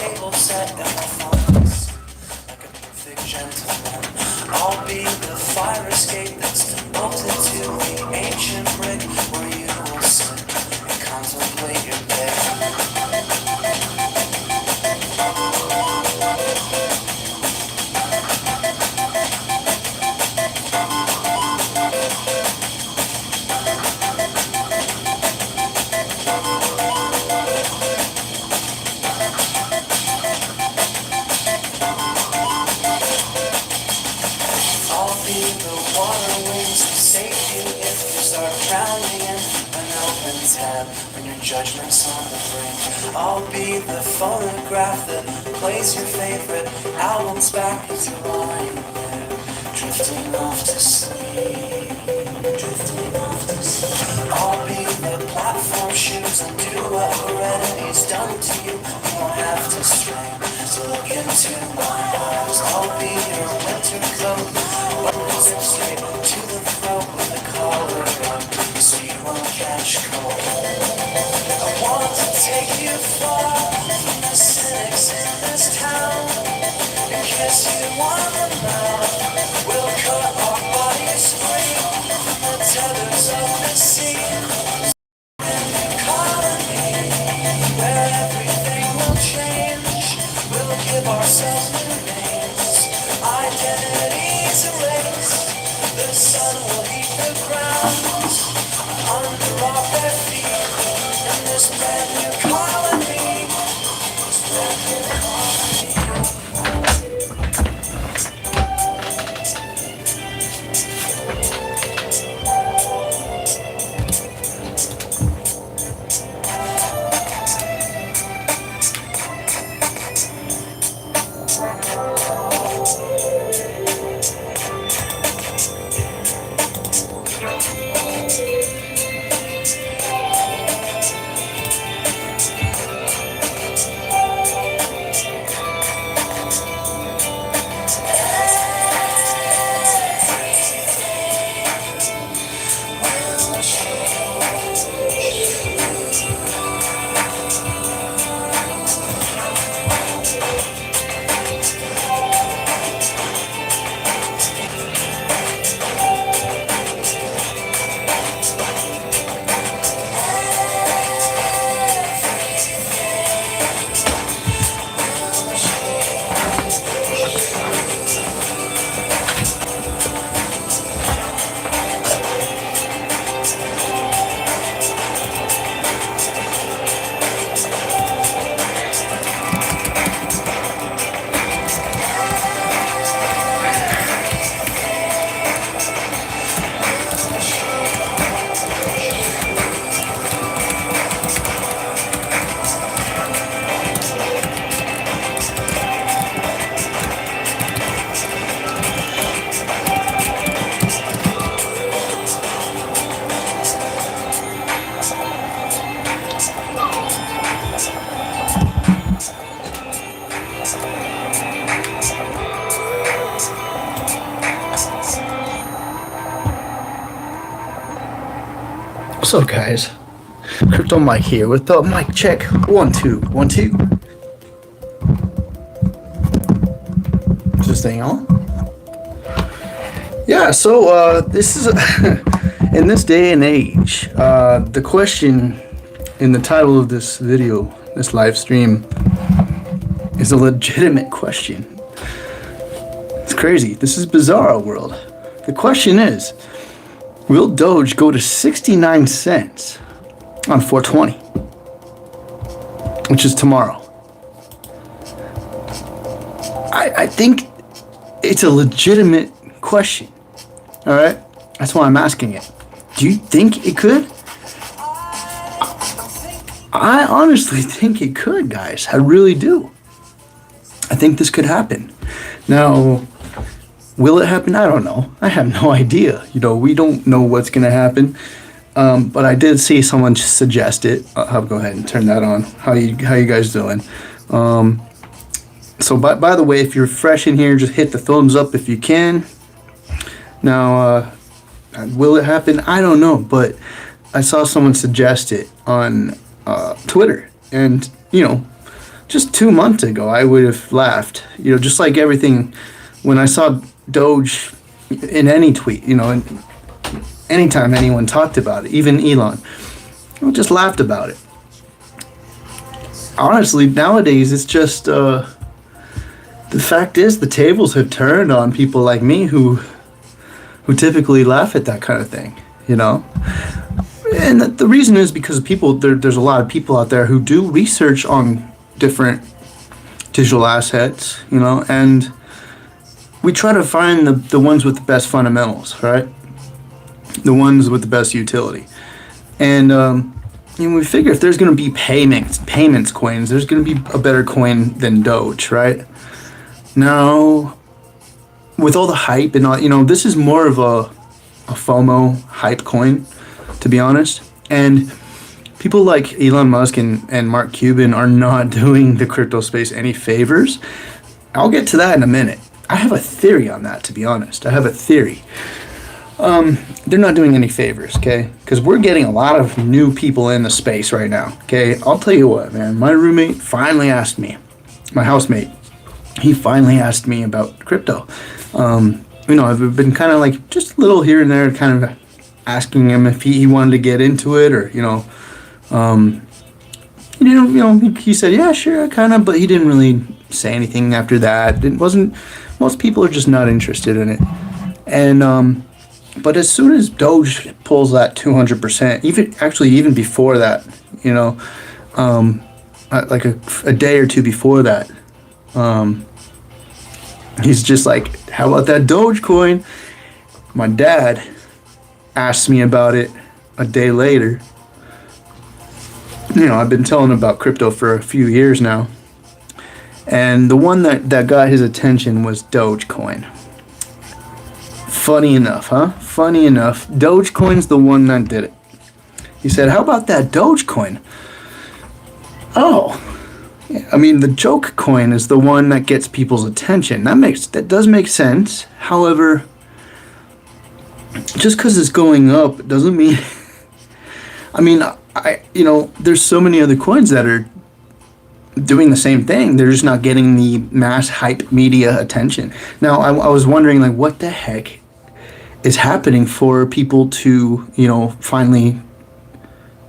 table set in the funds. Like a perfect gentleman, I'll be the fire escape that's bolted to the ancient brick where you will sit and contemplate your day. I'll be the water wings to save you if you start drowning in an open tab when your judgment's on the brink. I'll be the phonograph that plays your favorite albums back as you're lying there, drifting off to sleep, drifting off to sleep. I'll be the platform shoes and do what heredity's done to you. You won't have to strain to look into my eyes. I'll be your winter coat, button zip straight to the throat with the collar up so you won't catch cold. I want to take you far from the cynics in this town and kiss you on the mouth. We'll cut our bodies free from the tethers of the sea. Colony where everything will change. We'll give ourselves new names, identities erased. The sun will heat the ground under our bare feet in this brand new colony. This brand new colony. What's up, guys? Crypto Mike here with the mic check. 1 2 1 2. Is this thing on? Yeah. So this is in this day and age. The question in the title of this video, this live stream, is a legitimate question. It's crazy. This is bizarre world. The question is, will Doge go to 69 cents on 420, which is tomorrow? I think it's a legitimate question. All right? That's why I'm asking it. Do you think it could? I honestly think it could, guys. I really do. I think this could happen. Now, will it happen? I don't know. I have no idea. We don't know what's going to happen. But I did see someone suggest it. I'll go ahead and turn that on. How you guys doing? So by the way, if you're fresh in here, just hit the thumbs up if you can. Now, will it happen? I don't know. But I saw someone suggest it on Twitter. And, just 2 months ago, I would have laughed. Just like everything, when I saw Doge in any tweet, and anytime anyone talked about it, even Elon, I just laughed about it. Honestly, nowadays, it's just, the fact is the tables have turned on people like me who typically laugh at that kind of thing, And the reason is because there's a lot of people out there who do research on different digital assets, and we try to find the ones with the best fundamentals, right? The ones with the best utility. And we figure if there's going to be payments coins, there's going to be a better coin than Doge, right? Now, with all the hype and all, this is more of a FOMO hype coin, to be honest. And people like Elon Musk and Mark Cuban are not doing the crypto space any favors. I'll get to that in a minute. I have a theory on that, to be honest. I have a theory. They're not doing any favors, okay? Because we're getting a lot of new people in the space right now, okay? I'll tell you what, man. My roommate finally asked me, my housemate, he finally asked me about crypto. I've been kind of like just a little here and there, kind of asking him if he wanted to get into it, or he said yeah, sure, kind of, but he didn't really say anything after that. It wasn't. Most people are just not interested in it, and but as soon as Doge pulls that 200%, even before that, like a day or two before that. He's just like, how about that Dogecoin? My dad asked me about it a day later. I've been telling him about crypto for a few years now. And the one that got his attention was Dogecoin. Funny enough, huh? Funny enough, Dogecoin's the one that did it. He said, how about that Dogecoin? Oh, the joke coin is the one that gets people's attention. That does make sense. However, just because it's going up doesn't mean. There's so many other coins that are doing the same thing. They're just not getting the mass hype media attention. Now, I was wondering, like, what the heck is happening for people to, finally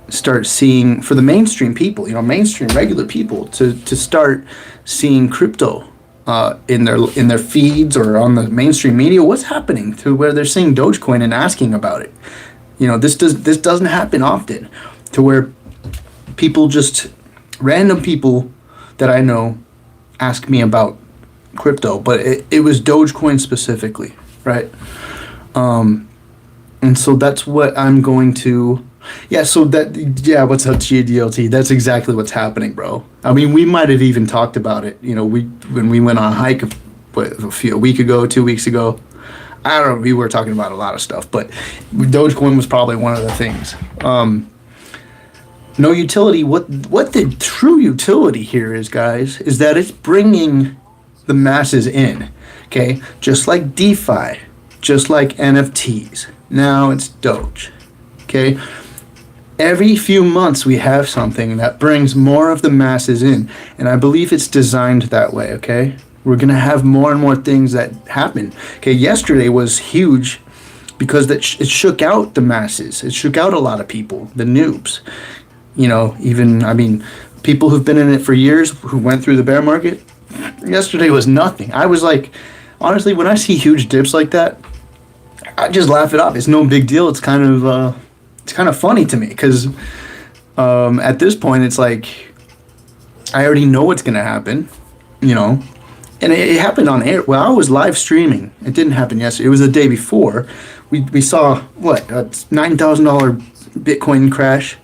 start seeing, for the mainstream people, mainstream regular people to start seeing crypto in their feeds or on the mainstream media. What's happening to where they're seeing Dogecoin and asking about it? This doesn't happen often, to where random people that I know ask me about crypto, but it was Dogecoin specifically, right? And so that's what I'm going to. What's up, GDLT? That's exactly what's happening, bro. We might have even talked about it, when we went on a hike a week ago, 2 weeks ago. I don't know, we were talking about a lot of stuff, but Dogecoin was probably one of the things. No utility. What the true utility here is, guys, is that it's bringing the masses in, okay? Just like DeFi, just like NFTs. Now it's Doge, okay? Every few months we have something that brings more of the masses in, and I believe it's designed that way, okay? We're going to have more and more things that happen. Okay, yesterday was huge because it shook out the masses. It shook out a lot of people, the noobs. People who've been in it for years, who went through the bear market. Yesterday was nothing. I was like, honestly, when I see huge dips like that, I just laugh it off. It's no big deal. It's kind of funny to me because at this point, it's like I already know what's going to happen, And it happened on air. Well, I was live streaming. It didn't happen yesterday. It was the day before. We saw, a $9,000 Bitcoin crash.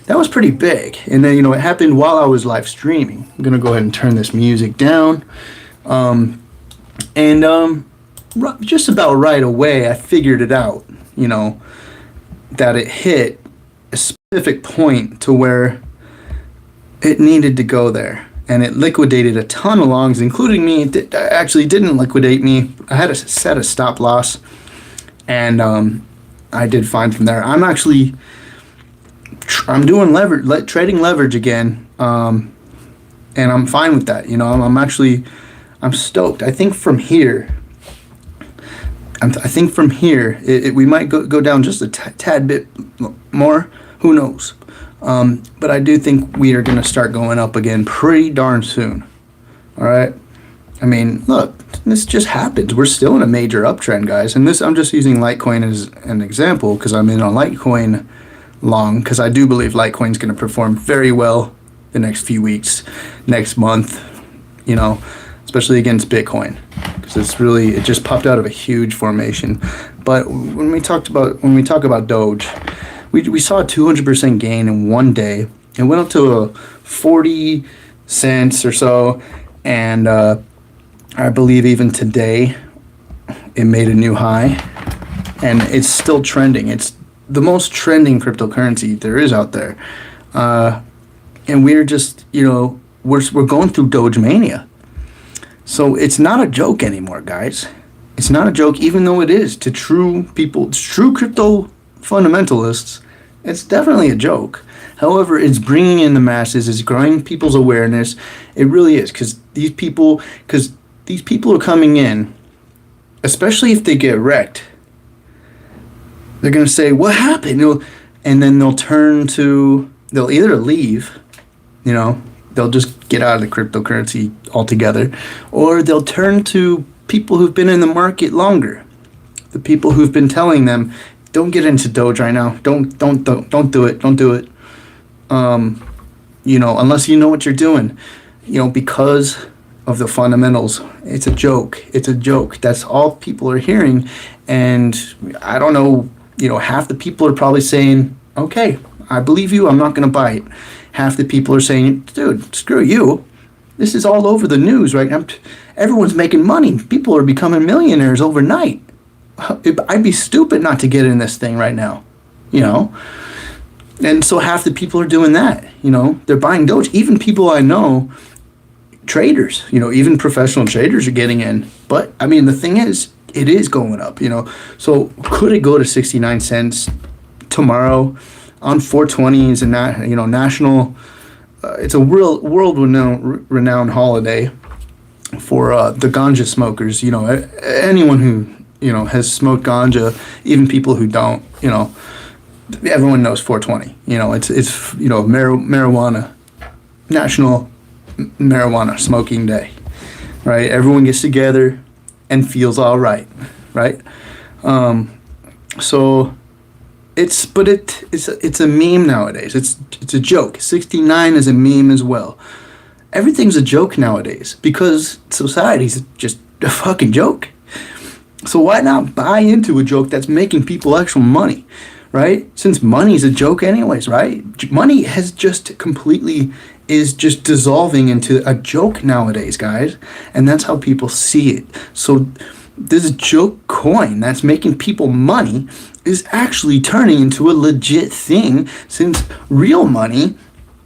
That was pretty big. And then, it happened while I was live streaming. I'm going to go ahead and turn this music down. Just about right away, I figured it out, that it hit a specific point to where it needed to go there. And it liquidated a ton of longs, including me. It actually didn't liquidate me. I had to set a stop loss, and I did fine from there. I'm doing trading leverage again, and and I'm fine with that. You know, I'm stoked. I think from here, we might go down just a tad bit more. Who knows? But I do think we are going to start going up again pretty darn soon. All right. I mean, look, this just happens. We're still in a major uptrend, guys. And I'm just using Litecoin as an example because I'm in on Litecoin long, because I do believe Litecoin's going to perform very well the next few weeks, next month, you know, especially against Bitcoin, because it just popped out of a huge formation. But when we talk about Doge, we saw a 200% gain in one day. It went up to a 40 cents or so, and I believe even today it made a new high, and it's still trending. It's the most trending cryptocurrency there is out there, and we're just, you know, we're going through Doge mania. So it's not a joke anymore, guys. It's not a joke, even though it is to true people, true crypto fundamentalists. It's definitely a joke. However, it's bringing in the masses. It's growing people's awareness. It really is, because these people are coming in, especially if they get wrecked. They're gonna say, "What happened?" And then they'll either leave, you know, they'll just get out of the cryptocurrency altogether, or they'll turn to people who've been in the market longer, the people who've been telling them, "Don't get into Doge right now. Don't do it. Don't do it. You know, unless you know what you're doing, you know, because of the fundamentals. It's a joke. It's a joke." That's all people are hearing. And I don't know, you know, half the people are probably saying, "Okay, I believe you. I'm not going to buy it." Half the people are saying, "Dude, screw you. This is all over the news right now. Everyone's making money. People are becoming millionaires overnight. I'd be stupid not to get in this thing right now." You know? And so half the people are doing that. You know, they're buying Doge. Even people I know, traders, you know, even professional traders are getting in. But I mean, the thing is, it is going up, you know. So could it go to 69 cents tomorrow on 420? Is a national, it's a world renowned holiday for the ganja smokers. You know, anyone who, you know, has smoked ganja, even people who don't, you know, everyone knows 420. You know, it's you know, marijuana, national marijuana smoking day, right? Everyone gets together and feels all right, right? So it's a meme nowadays. It's a joke. 69 is a meme as well. Everything's a joke nowadays because society's just a fucking joke. So why not buy into a joke that's making people actual money, right? Since money's a joke anyways, right? Money is just dissolving into a joke nowadays, guys. And that's how people see it. So this joke coin that's making people money is actually turning into a legit thing, since real money,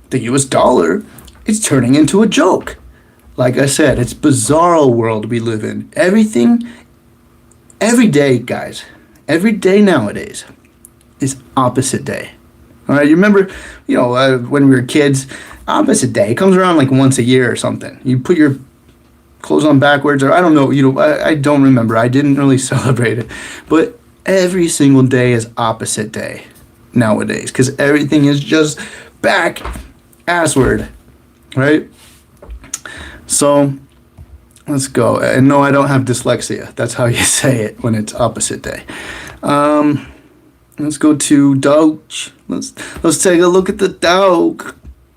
the US dollar, is turning into a joke. Like I said, it's bizarre world we live in. Everything, every day, guys, every day nowadays is opposite day. All right, you remember, you know, when we were kids, opposite day comes around like once a year or something. You put your clothes on backwards, or I don't know, you know, I don't remember. I didn't really celebrate it. But every single day is opposite day nowadays, because everything is just back assward, right? So let's go. And no, I don't have dyslexia. That's how you say it when it's opposite day. Let's go to Doge. Let's take a look at the Doge.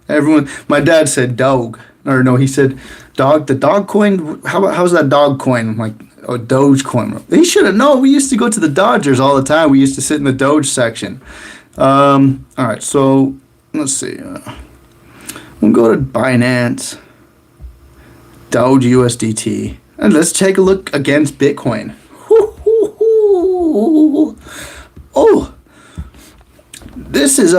Everyone, my dad said Doge, or no, he said dog. The dog coin. How's that dog coin? I'm like, oh, Doge coin. He should have known. We used to go to the Dodgers all the time. We used to sit in the Doge section. All right, so let's see. We'll go to Binance, Doge USDT, and let's take a look against Bitcoin. Oh, this is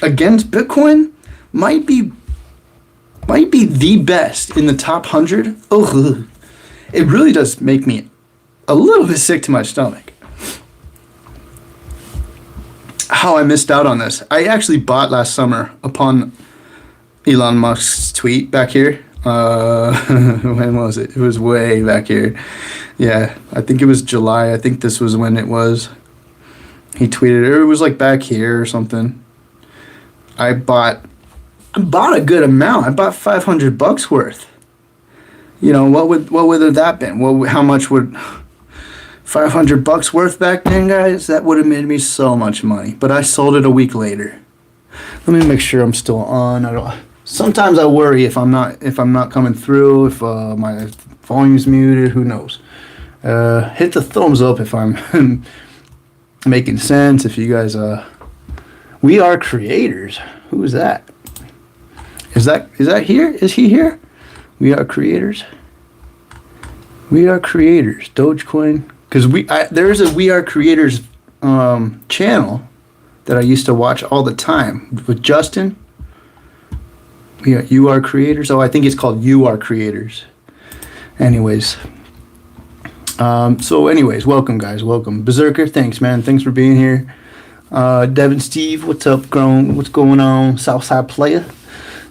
against Bitcoin might be the best in the top 100. Oh, it really does make me a little bit sick to my stomach. How I missed out on this. I actually bought last summer upon Elon Musk's tweet back here. When was it? It was way back here. Yeah, I think it was July. I think this was when it was. He tweeted it. It was like back here or something. I bought a good amount. I bought $500 worth. You know, what would have that been? How much would $500 worth back then, guys? That would have made me so much money. But I sold it a week later. Let me make sure I'm still on. Sometimes I worry if I'm not coming through, if my volume's muted. Who knows? Hit the thumbs up if I'm making sense. If you guys, we are creators. Who is that? Is that here? Is he here? We are creators. We are creators. Dogecoin. Because there is a We Are Creators channel that I used to watch all the time with Justin. You Are Creators. Oh, I think it's called You Are Creators. Anyways. Anyways, welcome guys. Welcome. Berserker, thanks man. Thanks for being here. Devin Steve, what's up, grown? What's going on? Southside player.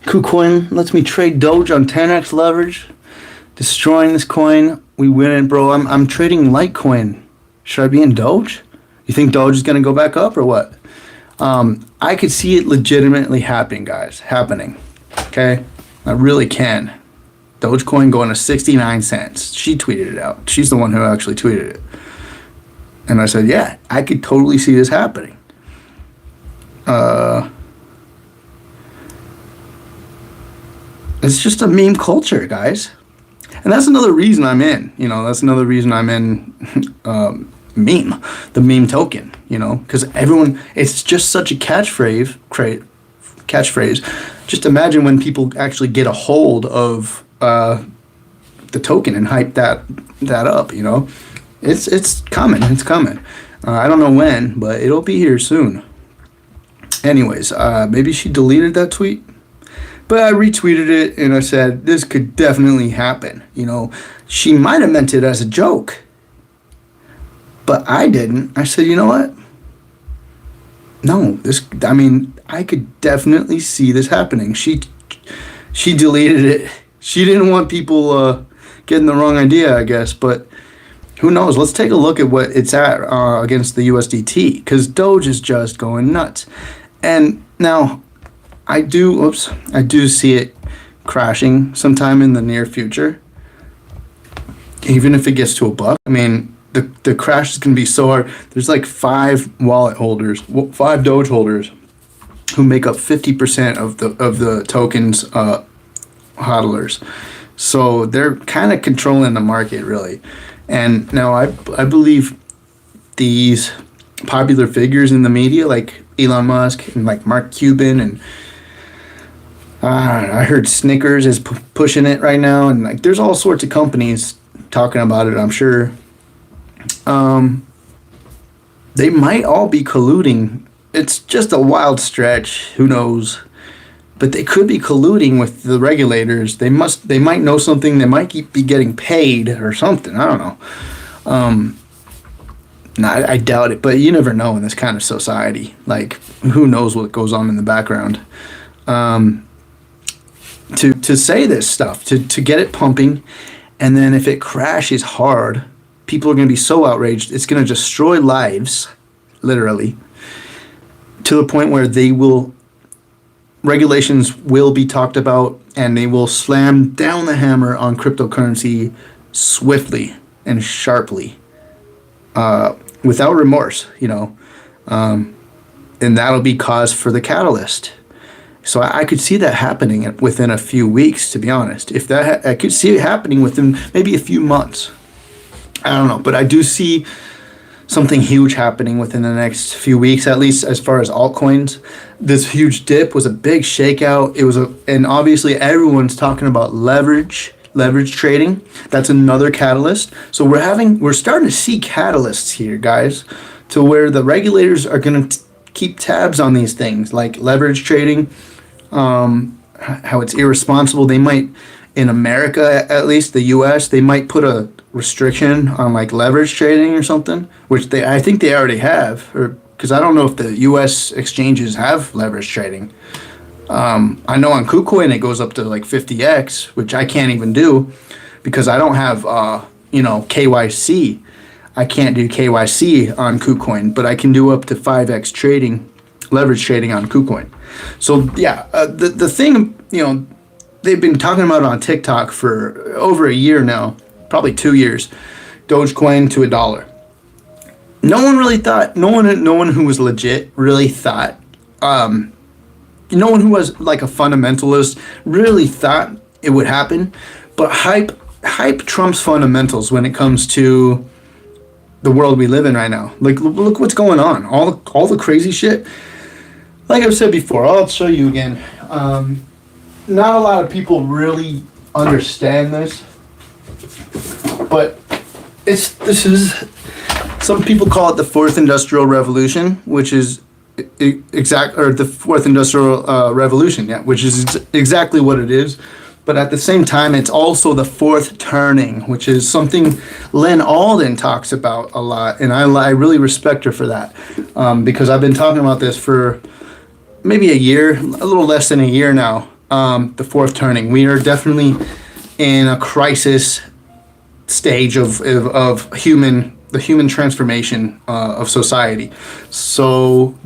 KuCoin lets me trade Doge on 10x leverage. Destroying this coin. We win it, bro. I'm trading Litecoin. Should I be in Doge? You think Doge is gonna go back up or what? I could see it legitimately happening, guys. Happening. Okay? I really can. Dogecoin going to 69 cents. She tweeted it out. She's the one who actually tweeted it. And I said, yeah, I could totally see this happening. It's just a meme culture, guys. And that's another reason I'm in. You know, that's another reason I'm in meme, the meme token, you know, because everyone, it's just such a catchphrase. Just imagine when people actually get a hold of the token and hype that up, you know. It's coming. It's coming. I don't know when, but it'll be here soon. Anyways, maybe she deleted that tweet. But I retweeted it and I said, this could definitely happen. You know, she might have meant it as a joke. But I didn't. I said, you know what? No, I could definitely see this happening. She deleted it. She didn't want people getting the wrong idea, I guess. But who knows? Let's take a look at what it's at against the USDT. Because Doge is just going nuts. And now, I do see it crashing sometime in the near future. Even if it gets to $1. I mean, the crash is going to be so hard. There's like 5 wallet holders, 5 Doge holders, who make up 50% of the tokens hodlers. So they're kind of controlling the market, really. And now I believe these popular figures in the media, like Elon Musk and like Mark Cuban and I heard Snickers is pushing it right now, and like there's all sorts of companies talking about it, I'm sure. They might all be colluding. It's just a wild stretch, who knows? But they could be colluding with the regulators. They might know something. They might be getting paid or something. I don't know. I doubt it, but you never know in this kind of society. Like, who knows what goes on in the background. To say this stuff, to get it pumping, and then if it crashes hard, people are going to be so outraged, it's going to destroy lives, literally, to the point where regulations will be talked about, and they will slam down the hammer on cryptocurrency swiftly and sharply, without remorse, you know, and that'll be cause for the catalyst. So I could see that happening within a few weeks, to be honest. I could see it happening within maybe a few months. I don't know, but I do see something huge happening within the next few weeks, at least as far as altcoins. This huge dip was a big shakeout. And obviously everyone's talking about leverage trading. That's another catalyst. So we're starting to see catalysts here, guys, to where the regulators are going to keep tabs on these things, like leverage trading. How it's irresponsible. They might, in America at least, the U.S., they might put a restriction on like leverage trading or something, which I think they already have, or because I don't know if the U.S. exchanges have leverage trading. I know on KuCoin it goes up to like 50x, which I can't even do because I don't have KYC. I can't do KYC on KuCoin, but I can do up to 5x trading, leverage trading on KuCoin. So yeah, the thing, they've been talking about it on TikTok for over a year now, probably 2 years. Dogecoin to $1. No one really thought. No one who was legit really thought. No one who was like a fundamentalist really thought it would happen. But hype trumps fundamentals when it comes to the world we live in right now. Like, look what's going on. All the crazy shit. Like I've said before, I'll show you again. Not a lot of people really understand this, but this is, some people call it the fourth industrial revolution, which is the fourth industrial revolution, yeah, which is exactly what it is. But at the same time, it's also the fourth turning, which is something Lynn Alden talks about a lot, and I really respect her for that, because I've been talking about this for maybe a year, a little less than a year now. The fourth turning. We are definitely in a crisis stage of the human transformation of society. So,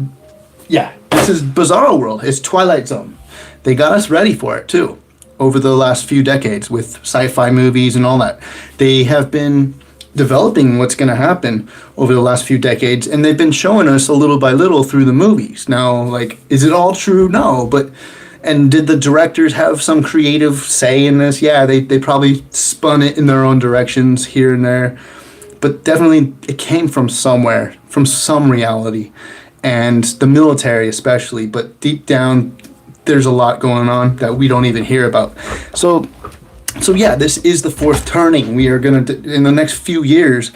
yeah, this is Bizarro World. It's Twilight Zone. They got us ready for it too. Over the last few decades with sci-fi movies and all that. They have been developing what's going to happen over the last few decades, and they've been showing us a little by little through the movies. Now, like, is it all true? No, and did the directors have some creative say in this? Yeah, they probably spun it in their own directions here and there, but definitely it came from somewhere, from some reality, and the military especially, but deep down, there's a lot going on that we don't even hear about. So yeah, this is the fourth turning. We are going to, in the next few years,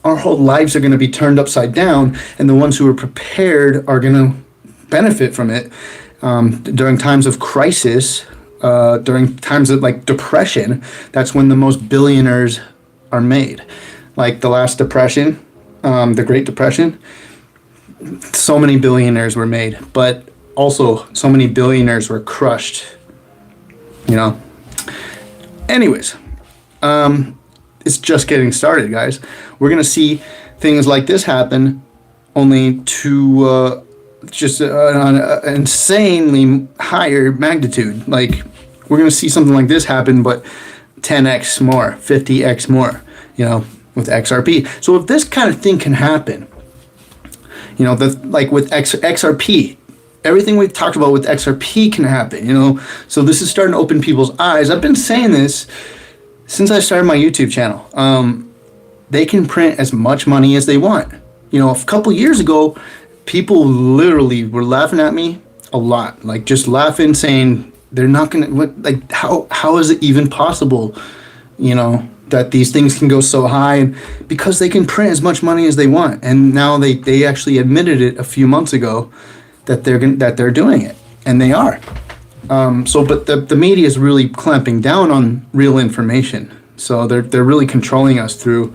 our whole lives are going to be turned upside down, and the ones who are prepared are going to benefit from it. During times of crisis, during times of like depression, that's when the most billionaires are made. Like the last depression, the Great Depression, so many billionaires were made, but also so many billionaires were crushed, Anyways, it's just getting started, guys. We're going to see things like this happen, only to just an insanely higher magnitude. Like, we're going to see something like this happen, but 10x more, 50x more, with XRP. So if this kind of thing can happen, like with XRP, everything we've talked about with XRP can happen, So this is starting to open people's eyes. I've been saying this since I started my YouTube channel. They can print as much money as they want. A couple years ago, people literally were laughing at me a lot. Like, just laughing, saying they're not going to, like, how is it even possible, that these things can go so high? And because they can print as much money as they want. And now they actually admitted it a few months ago that they're doing it, and they are. But the media is really clamping down on real information. So they're really controlling us through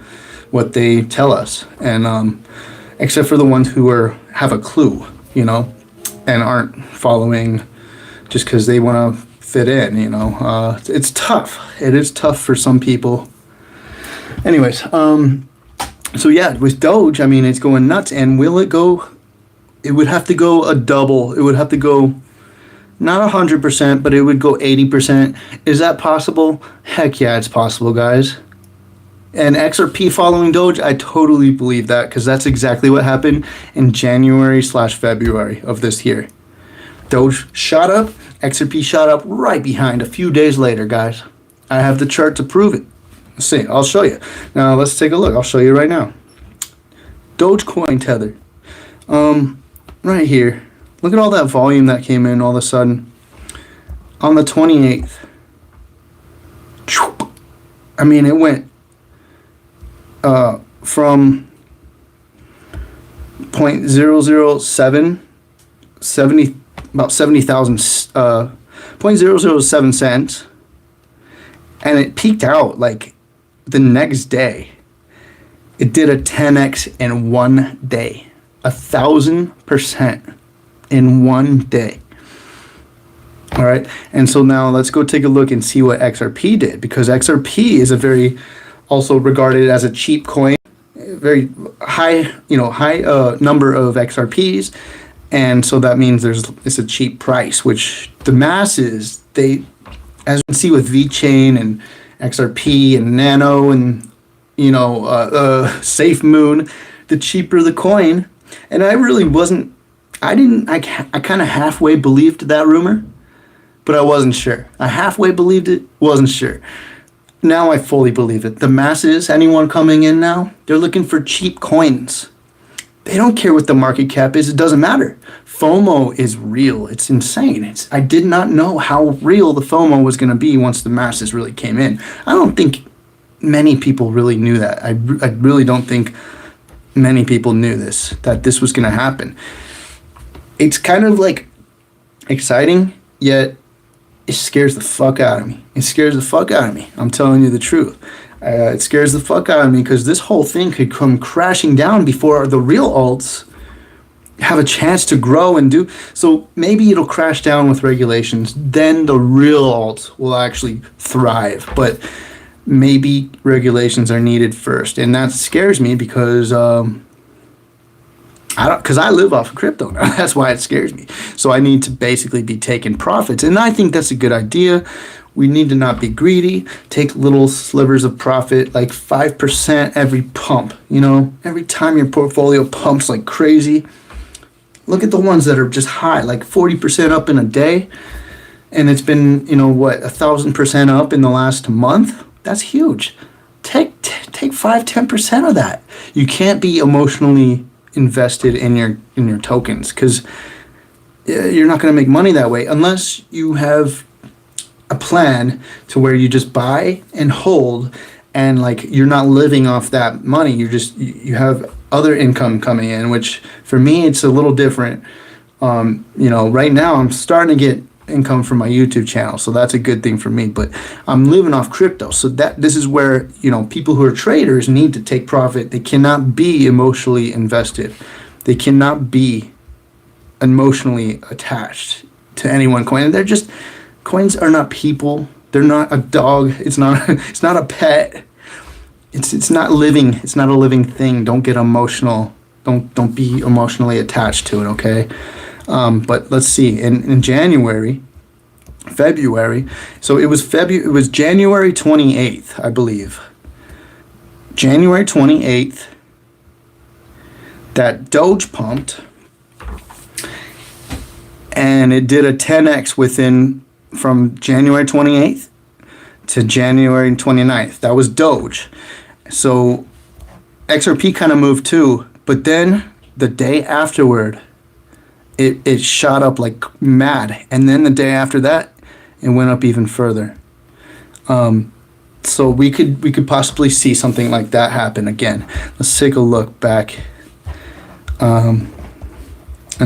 what they tell us, and except for the ones who have a clue, and aren't following just because they want to fit in. It's tough. It is tough for some people. Anyways, so yeah, with Doge, I mean, it's going nuts, and will it go? It would have to go a double. It would have to go not 100%, but it would go 80%. Is that possible? Heck yeah, it's possible, guys. And XRP following Doge, I totally believe that, because that's exactly what happened in January/February of this year. Doge shot up, XRP shot up right behind a few days later, guys. I have the chart to prove it. Let's see, I'll show you. Now let's take a look. I'll show you right now. Dogecoin tether. Right here. Look at all that volume that came in all of a sudden. On the 28th. I mean, it went from 0.007, about 70,000, 0.007 cents. And it peaked out like the next day. It did a 10x in one day. 1,000% in one day. All right. And so now let's go take a look and see what XRP did, because XRP is a very also regarded as a cheap coin, very high, high number of XRPs. And so that means it's a cheap price, which the masses, they, as you can see with VeChain and XRP and Nano and, Safe Moon, the cheaper the coin. And I really wasn't, I kind of halfway believed that rumor, but I wasn't sure. I halfway believed it, wasn't sure. Now I fully believe it. The masses, anyone coming in now, they're looking for cheap coins. They don't care what the market cap is. It doesn't matter. FOMO is real. It's insane. I did not know how real the FOMO was going to be once the masses really came in. I don't think many people really knew that. I really don't think many people knew that this was going to happen. It's kind of like exciting, yet it scares the fuck out of me. It scares the fuck out of me. I'm telling you the truth. It scares the fuck out of me because this whole thing could come crashing down before the real alts have a chance to grow and do. So maybe it'll crash down with regulations. Then the real alts will actually thrive. But maybe regulations are needed first. And that scares me because I live off of crypto now. That's why it scares me. So I need to basically be taking profits. And I think that's a good idea. We need to not be greedy. Take little slivers of profit, like 5% every pump. Every time your portfolio pumps like crazy. Look at the ones that are just high, like 40% up in a day. And it's been, 1,000% up in the last month. That's huge. Take 5-10% of that. You can't be emotionally invested in your tokens because you're not going to make money that way unless you have a plan to where you just buy and hold, and like you're not living off that money. You have other income coming in, which for me it's a little different. Right now I'm starting to get income from my YouTube channel, so that's a good thing for me, but I'm living off crypto. So this is where people who are traders need to take profit. They cannot be emotionally invested. They cannot be emotionally attached to any one coin. They're just, coins are not people. They're not a dog. It's not a pet. It's not living. It's not a living thing. Don't get emotional. Don't be emotionally attached to it, okay? But let's see. In February. So it was January 28th, I believe. January 28th, that Doge pumped, and it did a 10x from January 28th to January 29th. That was Doge. So XRP kind of moved too, but then the day afterward, it shot up like mad, and then the day after that, it went up even further. So we could possibly see something like that happen again. Let's take a look back. And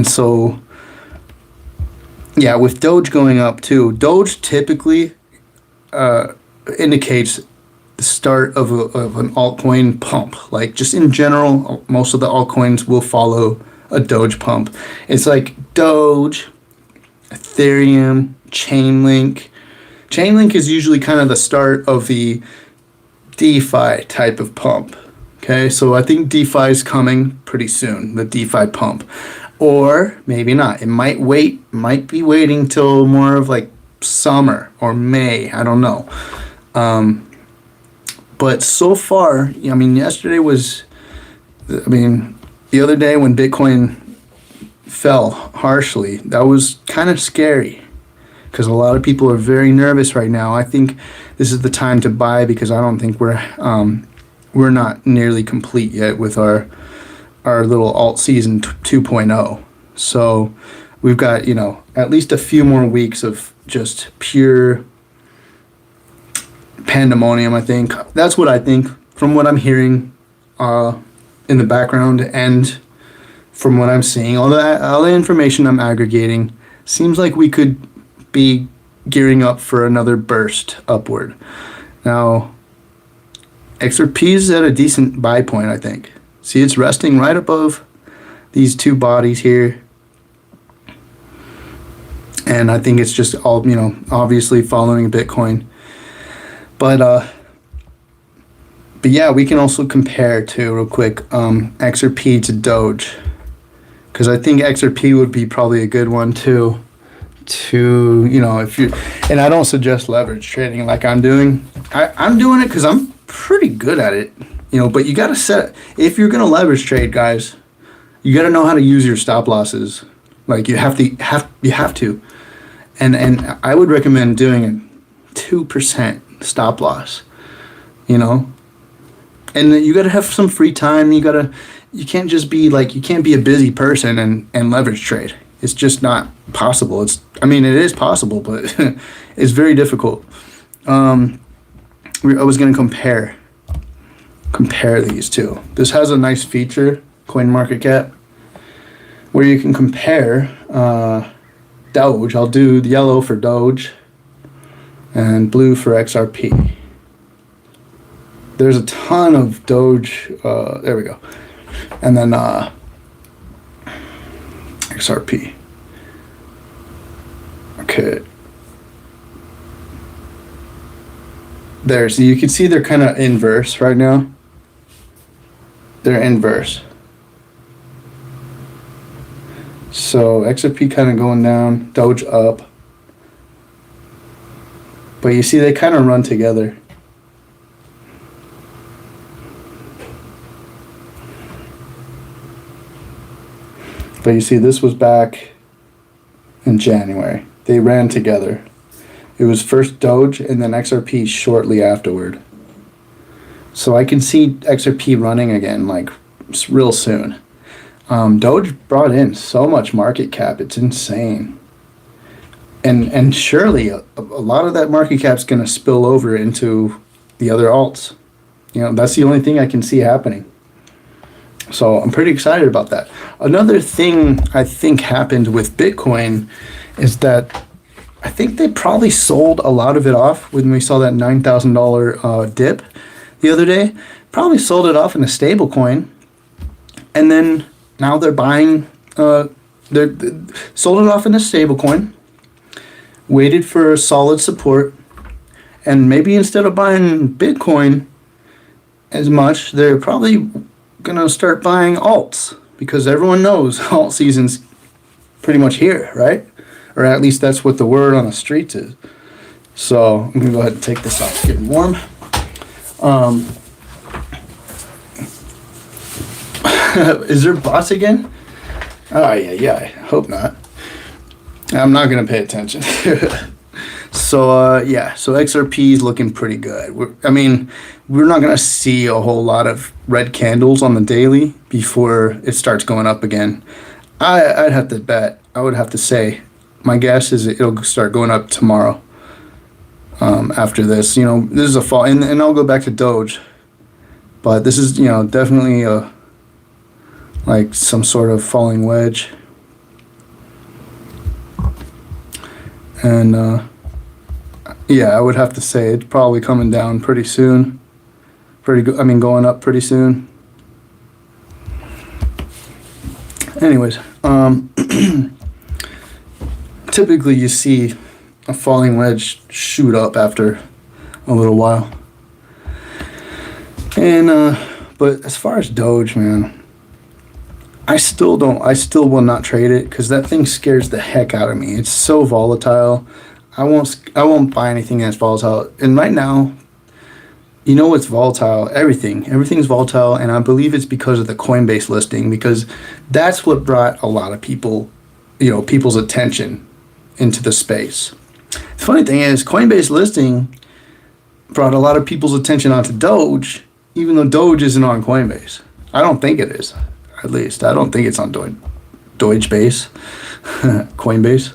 so, yeah, with Doge going up too, Doge typically indicates the start of an altcoin pump. Like just in general, most of the altcoins will follow a Doge pump. It's like Doge, Ethereum, Chainlink. Chainlink is usually kind of the start of the DeFi type of pump. Okay, so I think DeFi is coming pretty soon, the DeFi pump. Or maybe not. It might be waiting till more of like summer or May. I don't know. But so far, yesterday was, the other day when Bitcoin fell harshly, that was kind of scary because a lot of people are very nervous right now. I think this is the time to buy because I don't think we're not nearly complete yet with our little alt season 2.0. So we've got, at least a few more weeks of just pure pandemonium, I think. That's what I think from what I'm hearing in the background and from what I'm seeing. All the information I'm aggregating seems like we could be gearing up for another burst upward. Now, XRP is at a decent buy point, I think. See, it's resting right above these two bodies here. And I think it's just all, obviously following Bitcoin. But yeah, we can also compare too, real quick, XRP to Doge, because I think XRP would be probably a good one too. If you, and I don't suggest leverage trading like I'm doing. I'm doing it because I'm pretty good at it, But you gotta if you're gonna leverage trade, guys, you gotta know how to use your stop losses. Like you have to, and I would recommend doing a 2% stop loss, And then you gotta have some free time. You can't just be you can't be a busy person and leverage trade. It's just not possible. It is possible, but it's very difficult. I was going to compare these two. This has a nice feature, CoinMarketCap, where you can compare Doge. I'll do the yellow for Doge and blue for XRP. There's a ton of Doge. There we go. And then XRP. Okay. There, so you can see they're kind of inverse right now. They're inverse. So XRP kind of going down, Doge up. But you see they kind of run together. But you see, this was back in January. They ran together. It was first Doge and then XRP shortly afterward. So I can see XRP running again, real soon. Doge brought in so much market cap. It's insane. And surely a lot of that market cap's going to spill over into the other alts. That's the only thing I can see happening. So I'm pretty excited about that. Another thing I think happened with Bitcoin is that I think they probably sold a lot of it off when we saw that $9,000 dip the other day. Probably sold it off in a stable coin. And then now they're buying, they sold it off in a stable coin, waited for solid support, and maybe instead of buying Bitcoin as much, they're probably gonna start buying alts, because everyone knows alt season's pretty much here, right? Or at least that's what the word on the streets is. So I'm gonna go ahead and take this off. It's getting warm. Is there bots again? Oh yeah. I hope not. I'm not gonna pay attention. So XRP is looking pretty good. We're not gonna see a whole lot of red candles on the daily before it starts going up again. I'd have to bet. I would have to say, my guess is it'll start going up tomorrow. After this, this is a fall, and I'll go back to Doge, but this is definitely some sort of falling wedge, and I would have to say it's probably coming down pretty soon. Going up pretty soon. Anyways, typically you see a falling wedge shoot up after a little while. And but as far as Doge, man, I still will not trade it, because that thing scares the heck out of me. It's so volatile. I won't buy anything that's volatile. And right now, what's volatile? Everything's volatile, and I believe it's because of the Coinbase listing, because that's what brought a lot of people, people's attention into the space. The funny thing is, Coinbase listing brought a lot of people's attention onto Doge, even though Doge isn't on Coinbase. I don't think it is. At least I don't think it's on Dogebase, Coinbase.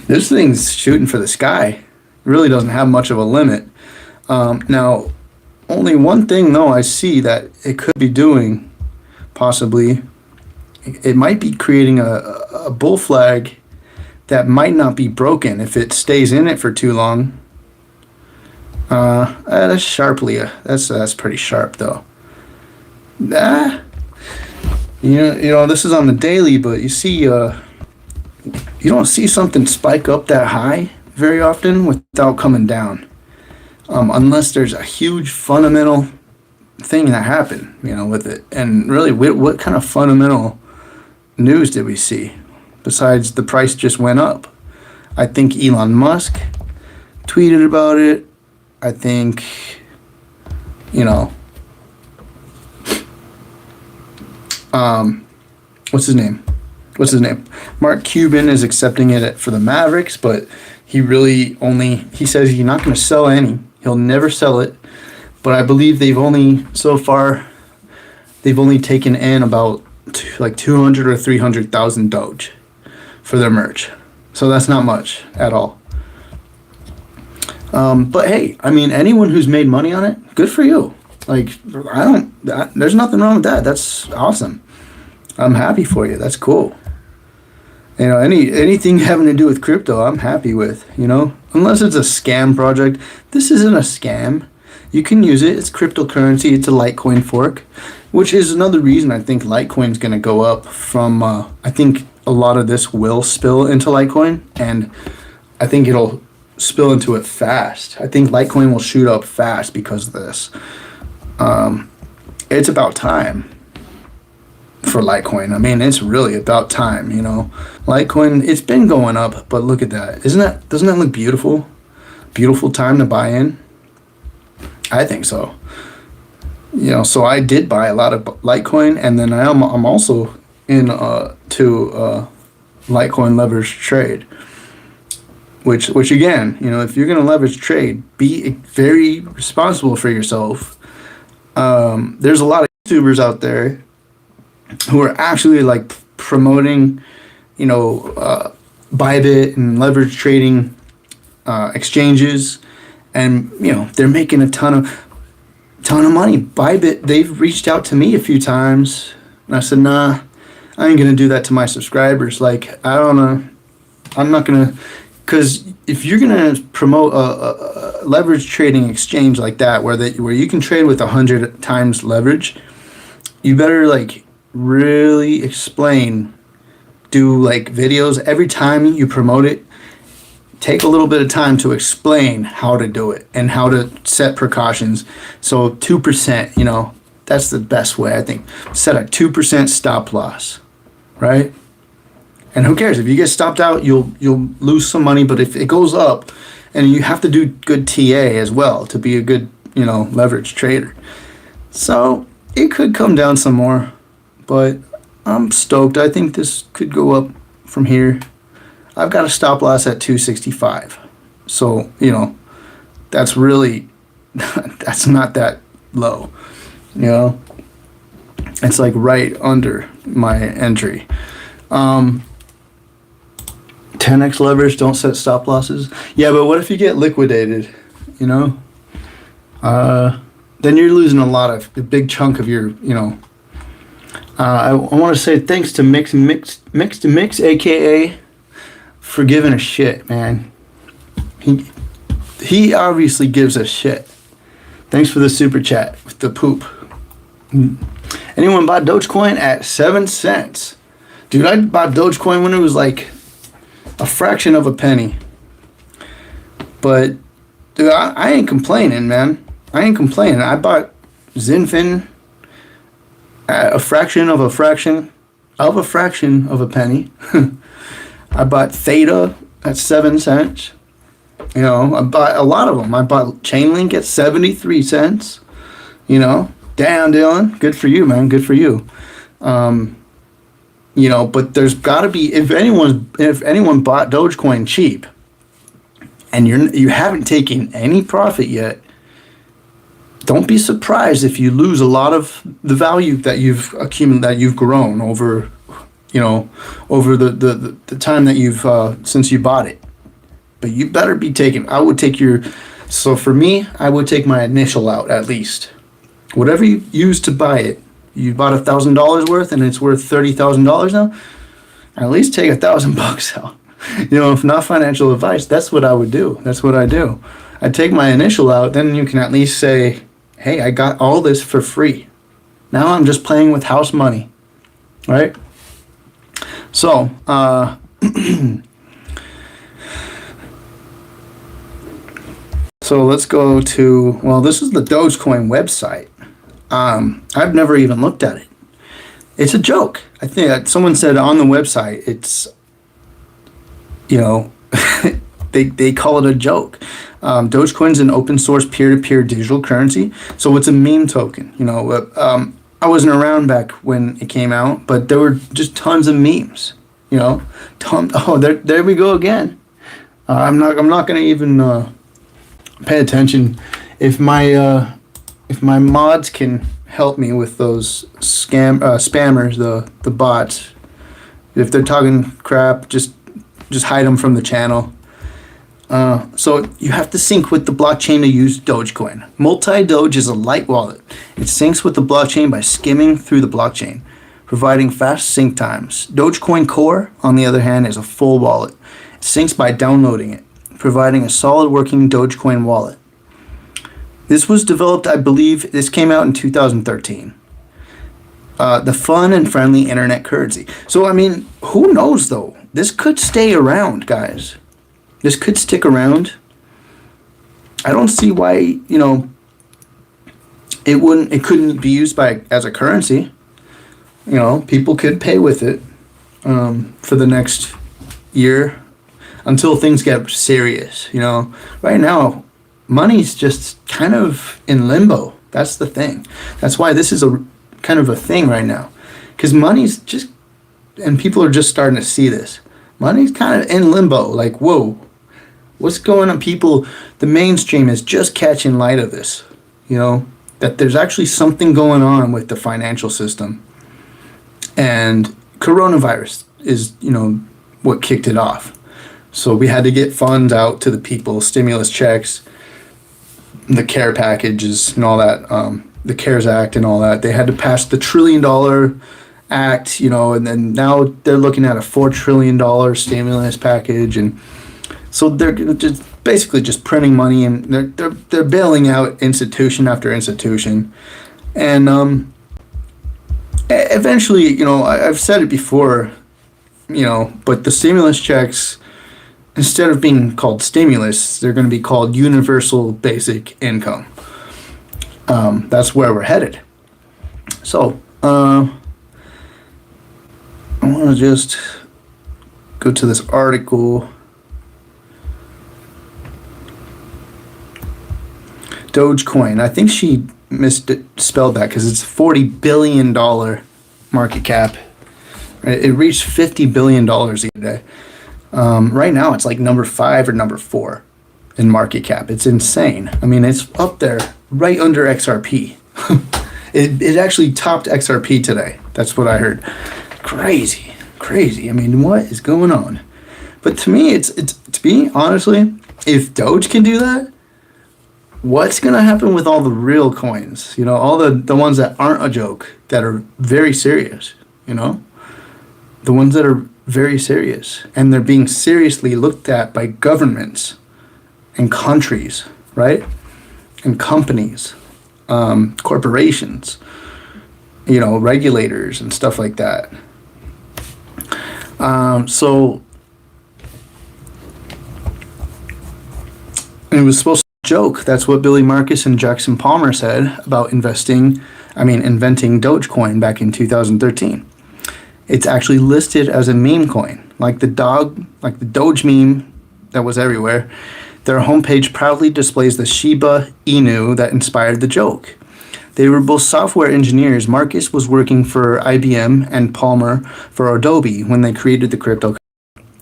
This thing's shooting for the sky. It really doesn't have much of a limit. Now, only one thing though I see that it could be doing, possibly, it might be creating a bull flag that might not be broken if it stays in it for too long. That's sharply, that's pretty sharp though. This is on the daily, but you see, you don't see something spike up that high very often without coming down, unless there's a huge fundamental thing that happened, with it. And really, what kind of fundamental news did we see besides the price just went up? I think Elon Musk tweeted about it. I think, what's his name? Mark Cuban is accepting it for the Mavericks, but he says he's not going to sell any. He'll never sell it. But I believe they've only taken in about like 200 or 300,000 Doge for their merch. So that's not much at all. But hey, I mean, anyone who's made money on it, good for you. Like, there's nothing wrong with that. That's awesome. I'm happy for you. That's cool. Anything having to do with crypto, I'm happy with, unless it's a scam project. This isn't a scam. You can use it. It's cryptocurrency. It's a Litecoin fork, which is another reason I think Litecoin's going to go up from, I think a lot of this will spill into Litecoin, and I think it'll spill into it fast. I think Litecoin will shoot up fast because of this. It's about time for Litecoin. I mean, it's really about time, Litecoin, it's been going up, but look at that. Doesn't that look beautiful? Beautiful time to buy in? I think so. So I did buy a lot of Litecoin, and then I'm also in to Litecoin leverage trade. Which again, if you're gonna leverage trade, be very responsible for yourself. There's a lot of YouTubers out there who are actually like promoting, Bybit and leverage trading exchanges, and they're making a ton of money. Bybit, they've reached out to me a few times, and I said, nah, I ain't gonna do that to my subscribers. Like, I don't know, I'm not gonna, because if you're gonna promote a leverage trading exchange like that, where you can trade with 100 times leverage, you better like really explain, do like videos every time you promote it. Take a little bit of time to explain how to do it and how to set precautions. So 2%, that's the best way, I think. Set a 2% stop loss, right? And who cares if you get stopped out? You'll lose some money, but if it goes up, and you have to do good TA as well to be a good leverage trader. So it could come down some more, but I'm stoked. I think this could go up from here. I've got a stop loss at 265. So, that's really, that's not that low, It's like right under my entry. 10x leverage, don't set stop losses. Yeah, but what if you get liquidated, then you're losing a big chunk of your, I want to say thanks to Mix, aka for giving a shit, man. He obviously gives a shit. Thanks for the super chat with the poop. Anyone bought Dogecoin at 7 cents? Dude, I bought Dogecoin when it was like a fraction of a penny. But dude, I ain't complaining, man. I ain't complaining. I bought Zinfin at a fraction of a penny. I bought Theta at 7 cents. I bought a lot of them. I bought Chainlink at 73 cents. Damn, Dylan. Good for you, man. Good for you. But there's got to be, if anyone bought Dogecoin cheap and you haven't taken any profit yet, don't be surprised if you lose a lot of the value that you've accumulated, that you've grown over the time that you've since you bought it. But you better be taking. So for me, I would take my initial out at least. Whatever you used to buy it, you bought $1,000 worth and it's worth $30,000 now. At least take $1,000 out. If not financial advice, that's what I would do. That's what I do. I take my initial out, then you can at least say, hey, I got all this for free. Now I'm just playing with house money, right? So, So let's go to, well, this is the Dogecoin website. I've never even looked at it. It's a joke. I think someone said on the website, it's, you know, they call it a joke. Dogecoin's an open source peer-to-peer digital currency. So it's a meme token. You know, I wasn't around back when it came out, but there were just tons of memes. You know, there we go again. I'm not going to even pay attention. If my mods can help me with those spammers, the bots, if they're talking crap, just hide them from the channel. So you have to sync with the blockchain to use Dogecoin. Multi-Doge is a light wallet. It syncs with the blockchain by skimming through the blockchain, providing fast sync times. Dogecoin Core, on the other hand, is a full wallet. It syncs by downloading it, providing a solid working Dogecoin wallet. This was developed, I believe, this came out in 2013. The fun and friendly internet currency. So, I mean, who knows though? This could stay around, guys. This could stick around. I don't see why, you know, it couldn't be used as a currency. You know, people could pay with it for the next year until things get serious. You know, right now, money's just kind of in limbo. That's the thing. That's why this is a kind of a thing right now, because money's just, and people are just starting to see this. Money's kind of in limbo. Like, whoa, what's going on? People, the mainstream is just catching light of this. You know, that there's actually something going on with the financial system, and coronavirus is, you know, what kicked it off. So we had to get funds out to the people, stimulus checks, the care packages and all that, the CARES Act and all that. They had to pass the $1 trillion act, you know, and then now they're looking at a $4 trillion stimulus package. And so they're just basically just printing money, and they're bailing out institution after institution. And eventually, you know, I've said it before, you know, but the stimulus checks, instead of being called stimulus, they're going to be called universal basic income. That's where we're headed. So, I want to just go to this article. Dogecoin. I think she misspelled that because it's $40 billion market cap. It reached $50 billion the other day. Right now, it's like number 5 or number 4 in market cap. It's insane. I mean, it's up there right under XRP. It actually topped XRP today. That's what I heard. Crazy. I mean, what is going on? But to me, it's to be honestly, if Doge can do that, what's gonna happen with all the real coins? You know, all the ones that aren't a joke, that are very serious. You know, the ones that are very serious, and they're being seriously looked at by governments and countries, right? And companies, corporations, you know, regulators and stuff like that. So it was supposed to be a joke. That's what Billy Marcus and Jackson Palmer said about inventing Dogecoin back in 2013. It's actually listed as a meme coin, like the Doge meme that was everywhere. Their homepage proudly displays the Shiba Inu that inspired the joke. They were both software engineers. Marcus was working for IBM and Palmer for Adobe when they created the crypto.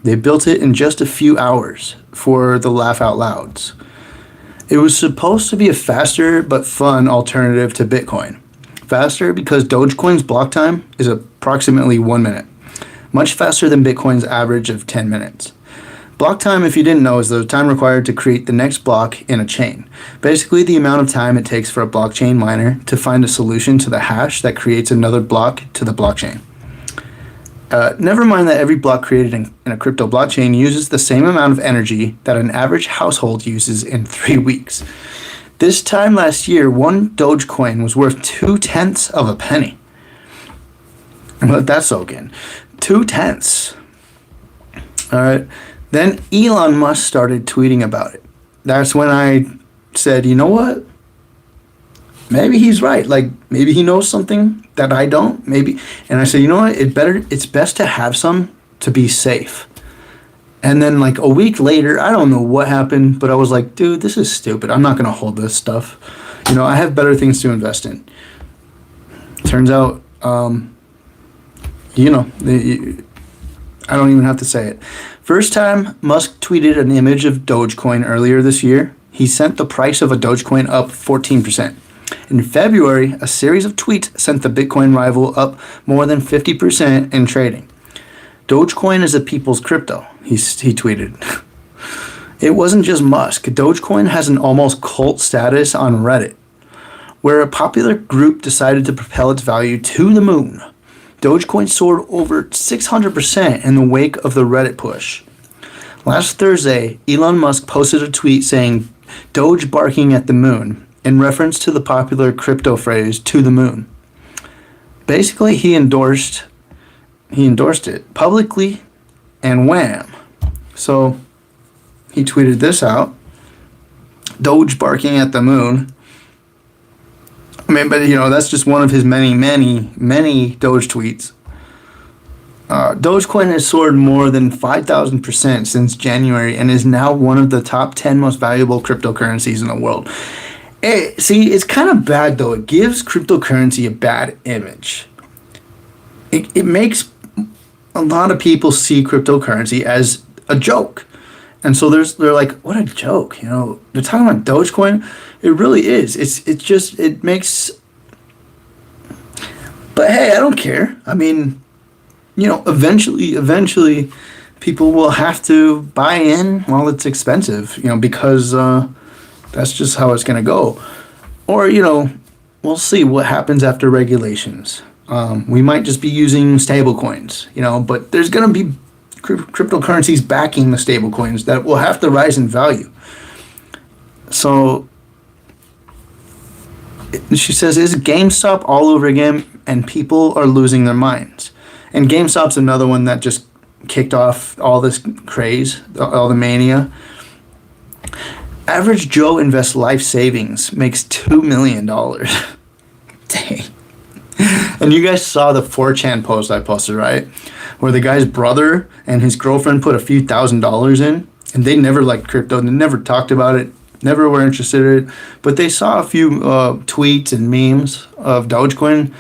They built it in just a few hours for the laugh out louds. It was supposed to be a faster but fun alternative to Bitcoin. Faster because Dogecoin's block time is approximately 1 minute, much faster than Bitcoin's average of 10 minutes. Block time, if you didn't know, is the time required to create the next block in a chain. Basically, the amount of time it takes for a blockchain miner to find a solution to the hash that creates another block to the blockchain. Never mind that every block created in a crypto blockchain uses the same amount of energy that an average household uses in 3 weeks. This time last year, one Dogecoin was worth 0.2 of a penny. Let that soak in. 0.2. All right. Then Elon Musk started tweeting about it. That's when I said, you know what? Maybe he's right. Like, maybe he knows something that I don't. Maybe. And I said, you know what? It's best to have some to be safe. And then like a week later, I don't know what happened, but I was like, dude, this is stupid. I'm not going to hold this stuff. I have better things to invest in. Turns out, I don't even have to say it. First time Musk tweeted an image of Dogecoin earlier this year, he sent the price of a Dogecoin up 14%. In February, a series of tweets sent the Bitcoin rival up more than 50% in trading. Dogecoin is a people's crypto, he tweeted. It wasn't just Musk. Dogecoin has an almost cult status on Reddit, where a popular group decided to propel its value to the moon. Dogecoin soared over 600% in the wake of the Reddit push. Last Thursday, Elon Musk posted a tweet saying, "Doge barking at the moon," in reference to the popular crypto phrase, "to the moon." Basically, he endorsed it publicly, and wham. So he tweeted this out, "Doge barking at the moon." I mean, but that's just one of his many, many, many Doge tweets. Dogecoin has soared more than 5,000% since January and is now one of the top 10 most valuable cryptocurrencies in the world. See, it's kind of bad though. It gives cryptocurrency a bad image. It makes a lot of people see cryptocurrency as a joke. And so they're like, what a joke, they're talking about Dogecoin. It really is. It makes, but hey, I don't care. I mean, eventually people will have to buy in while it's expensive, because that's just how it's going to go. Or, we'll see what happens after regulations. We might just be using stable coins, but there's going to be cryptocurrencies backing the stable coins that will have to rise in value. So she says, is GameStop all over again and people are losing their minds? And GameStop's another one that just kicked off all this craze, all the mania. Average Joe invests life savings, makes $2 million. Dang. And you guys saw the 4chan post I posted, right? Where the guy's brother and his girlfriend put a few $1,000s in, and they never liked crypto, they never talked about it, never were interested in it, but they saw a few tweets and memes of Dogecoin.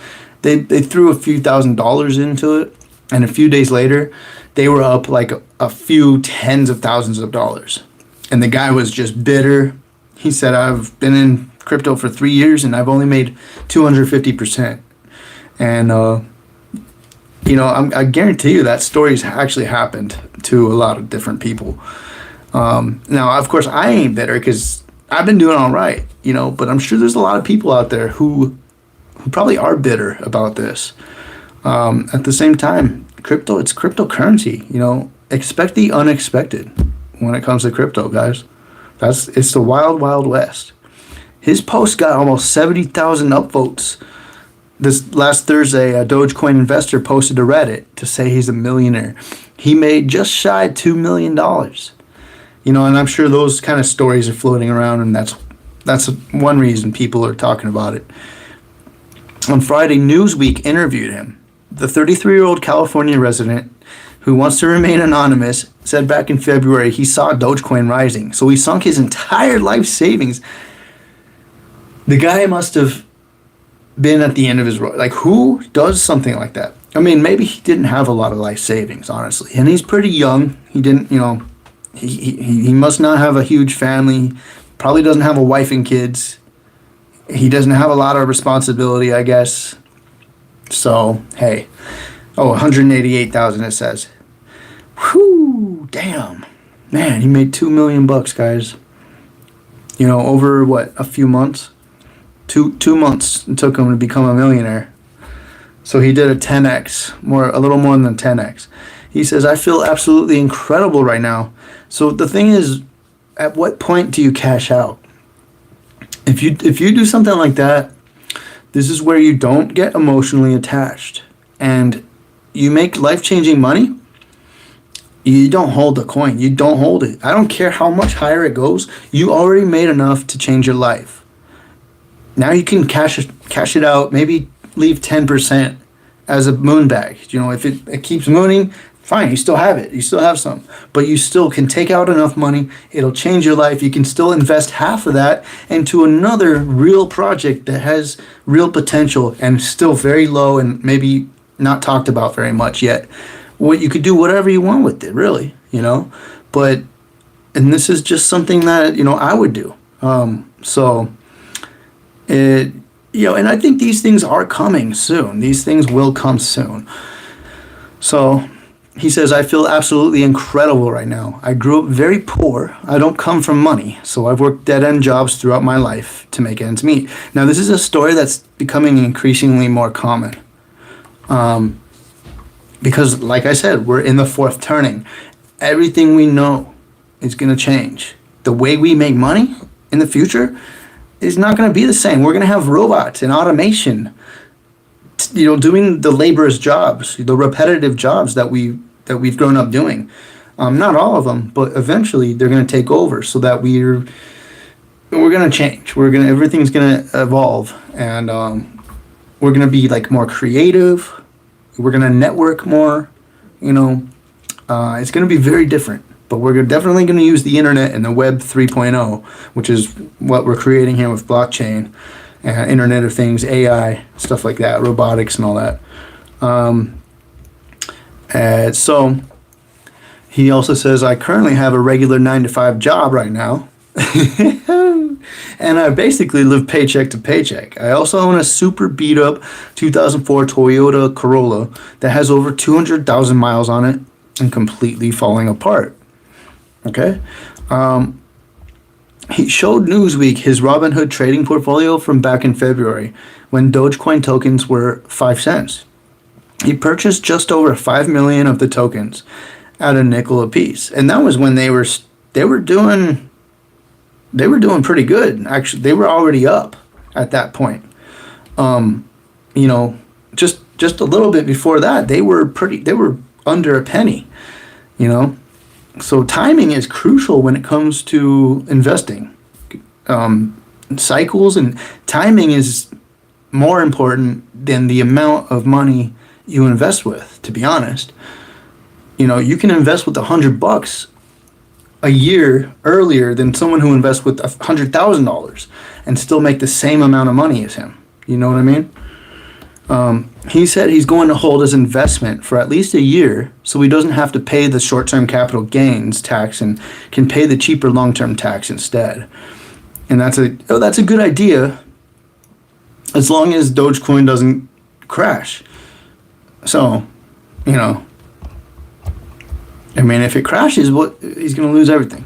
They threw a few $1,000s into it, and a few days later, they were up like a few tens of thousands of dollars. And the guy was just bitter. He said, I've been in crypto for 3 years and I've only made 250%. And, I guarantee you that story's actually happened to a lot of different people. Now, of course, I ain't bitter because I've been doing all right, but I'm sure there's a lot of people out there who probably are bitter about this. At the same time, it's cryptocurrency, expect the unexpected when it comes to crypto, guys. It's the wild, wild west. His post got almost 70,000 upvotes. This last Thursday, a Dogecoin investor posted to Reddit to say he's a millionaire. He made just shy of $2 million. And I'm sure those kind of stories are floating around, and that's one reason people are talking about it. On Friday, Newsweek interviewed him. The 33-year-old California resident who wants to remain anonymous said back in February he saw Dogecoin rising, so he sunk his entire life savings. The guy must have been at the end of his rope. Like, who does something like that? I mean, maybe he didn't have a lot of life savings, honestly, and he's pretty young. He didn't, he must not have a huge family, probably doesn't have a wife and kids. He doesn't have a lot of responsibility, I guess. So, hey. 188,000 it says. Whew, damn. Man, he made $2 million, guys. Over a few months? Two months it took him to become a millionaire. So he did a 10x, a little more than 10x. He says, I feel absolutely incredible right now. So the thing is, at what point do you cash out? If you do something like that, this is where you don't get emotionally attached and you make life-changing money. You don't hold the coin. You don't hold it. I don't care how much higher it goes. You already made enough to change your life. Now you can cash it out. Maybe leave 10% as a moon bag. You know, if it keeps mooning, fine. You still have it. You still have some. But you still can take out enough money. It'll change your life. You can still invest half of that into another real project that has real potential and still very low and maybe not talked about very much yet. What you could do whatever you want with it, really, you know. But and this is just something that, you know, I would do. So it, you know, and I think these things are coming soon. These things will come soon. So he says, I feel absolutely incredible right now. I grew up very poor. I don't come from money, so I've worked dead-end jobs throughout my life to make ends meet. Now, this is a story that's becoming increasingly more common. Because, like I said, we're in the fourth turning. Everything we know is going to change. The way we make money in the future is not going to be the same. We're going to have robots and automation, you know, doing the laborers' jobs, the repetitive jobs that we've grown up doing. Not all of them, but eventually they're going to take over, so that we're going to change. Everything's going to evolve, and we're going to be like more creative. We're going to network more, you know. It's going to be very different, but we're definitely going to use the internet and the web 3.0, which is what we're creating here with blockchain, Internet of Things, AI, stuff like that, robotics and all that. And so he also says, I currently have a regular 9-to-5 job right now. And I basically live paycheck to paycheck. I also own a super beat up 2004 Toyota Corolla that has over 200,000 miles on it and completely falling apart. Okay? He showed Newsweek his Robinhood trading portfolio from back in February when Dogecoin tokens were 5 cents. He purchased just over 5 million of the tokens at a nickel apiece. And that was when they were doing pretty good. Actually, they were already up at that point. You know, just a little bit before that, they were under a penny, you know. So timing is crucial when it comes to investing. Cycles and timing is more important than the amount of money you invest with, to be honest. You know, you can invest with $100 a year earlier than someone who invests with $100,000 and still make the same amount of money as him. You know what I mean? He said he's going to hold his investment for at least a year so he doesn't have to pay the short-term capital gains tax and can pay the cheaper long-term tax instead. And that's a good idea as long as Dogecoin doesn't crash. So, you know, I mean, if it crashes, he's going to lose everything.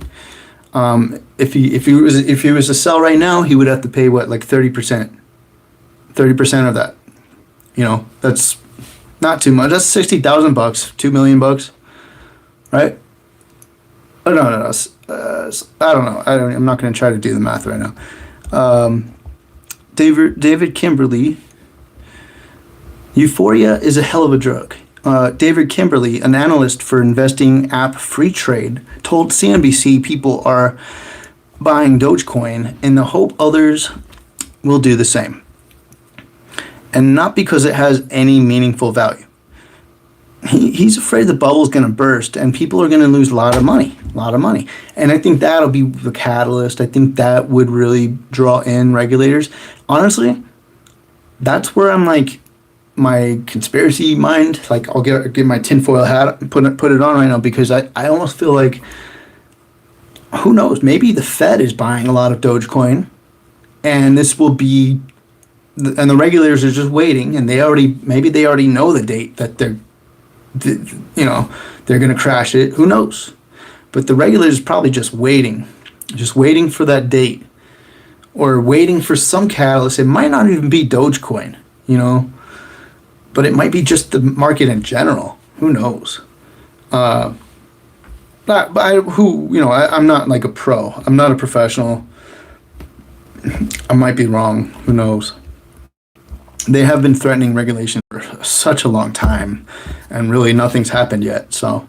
If he was to sell right now, he would have to pay like 30% of that. You know, that's not too much. That's $60,000, $2 million, right? Oh, no. I don't know. I'm not going to try to do the math right now. David Kimberly. Euphoria is a hell of a drug. David Kimberly, an analyst for investing app Free Trade, told CNBC people are buying Dogecoin in the hope others will do the same. And not because it has any meaningful value. He's afraid the bubble's going to burst and people are going to lose a lot of money. And I think that'll be the catalyst. I think that would really draw in regulators. Honestly, that's where I'm like, my conspiracy mind, like I'll get my tinfoil hat and put it on right now, because I almost feel like, who knows, maybe the Fed is buying a lot of Dogecoin and this will be, and the regulators are just waiting, and maybe they already know the date that they're going to crash it. Who knows? But the regulators are probably just waiting for that date, or waiting for some catalyst. It might not even be Dogecoin, you know, but it might be just the market in general. Who knows? I'm not like a pro. I'm not a professional. I might be wrong. Who knows? They have been threatening regulation for such a long time, and really nothing's happened yet. So,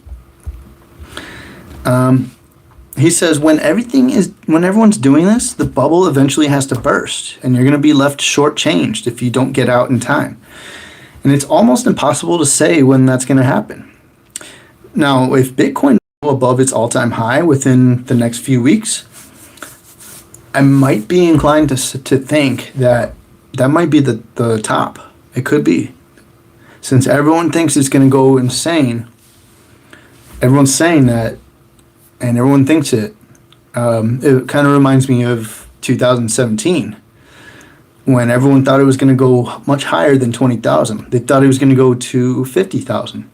He says when everyone's doing this, the bubble eventually has to burst, and you're going to be left shortchanged if you don't get out in time. And it's almost impossible to say when that's going to happen. Now, if Bitcoin goes above its all-time high within the next few weeks, I might be inclined to think that might be the top. It could be. Since everyone thinks it's going to go insane, everyone's saying that, and everyone thinks it. It kind of reminds me of 2017, when everyone thought it was going to go much higher than 20,000. They thought it was going to go to 50,000,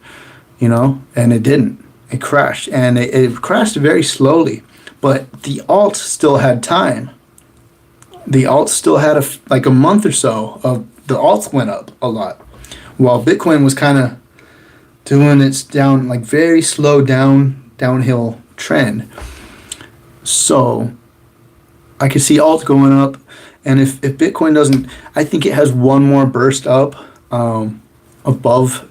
and it didn't. It crashed, and it crashed very slowly. But the alt still had time. The alt still had a month or so of the alts went up a lot, while Bitcoin was kind of doing its very slow downhill trend. So I could see alt going up, and if Bitcoin doesn't, I think it has one more burst up above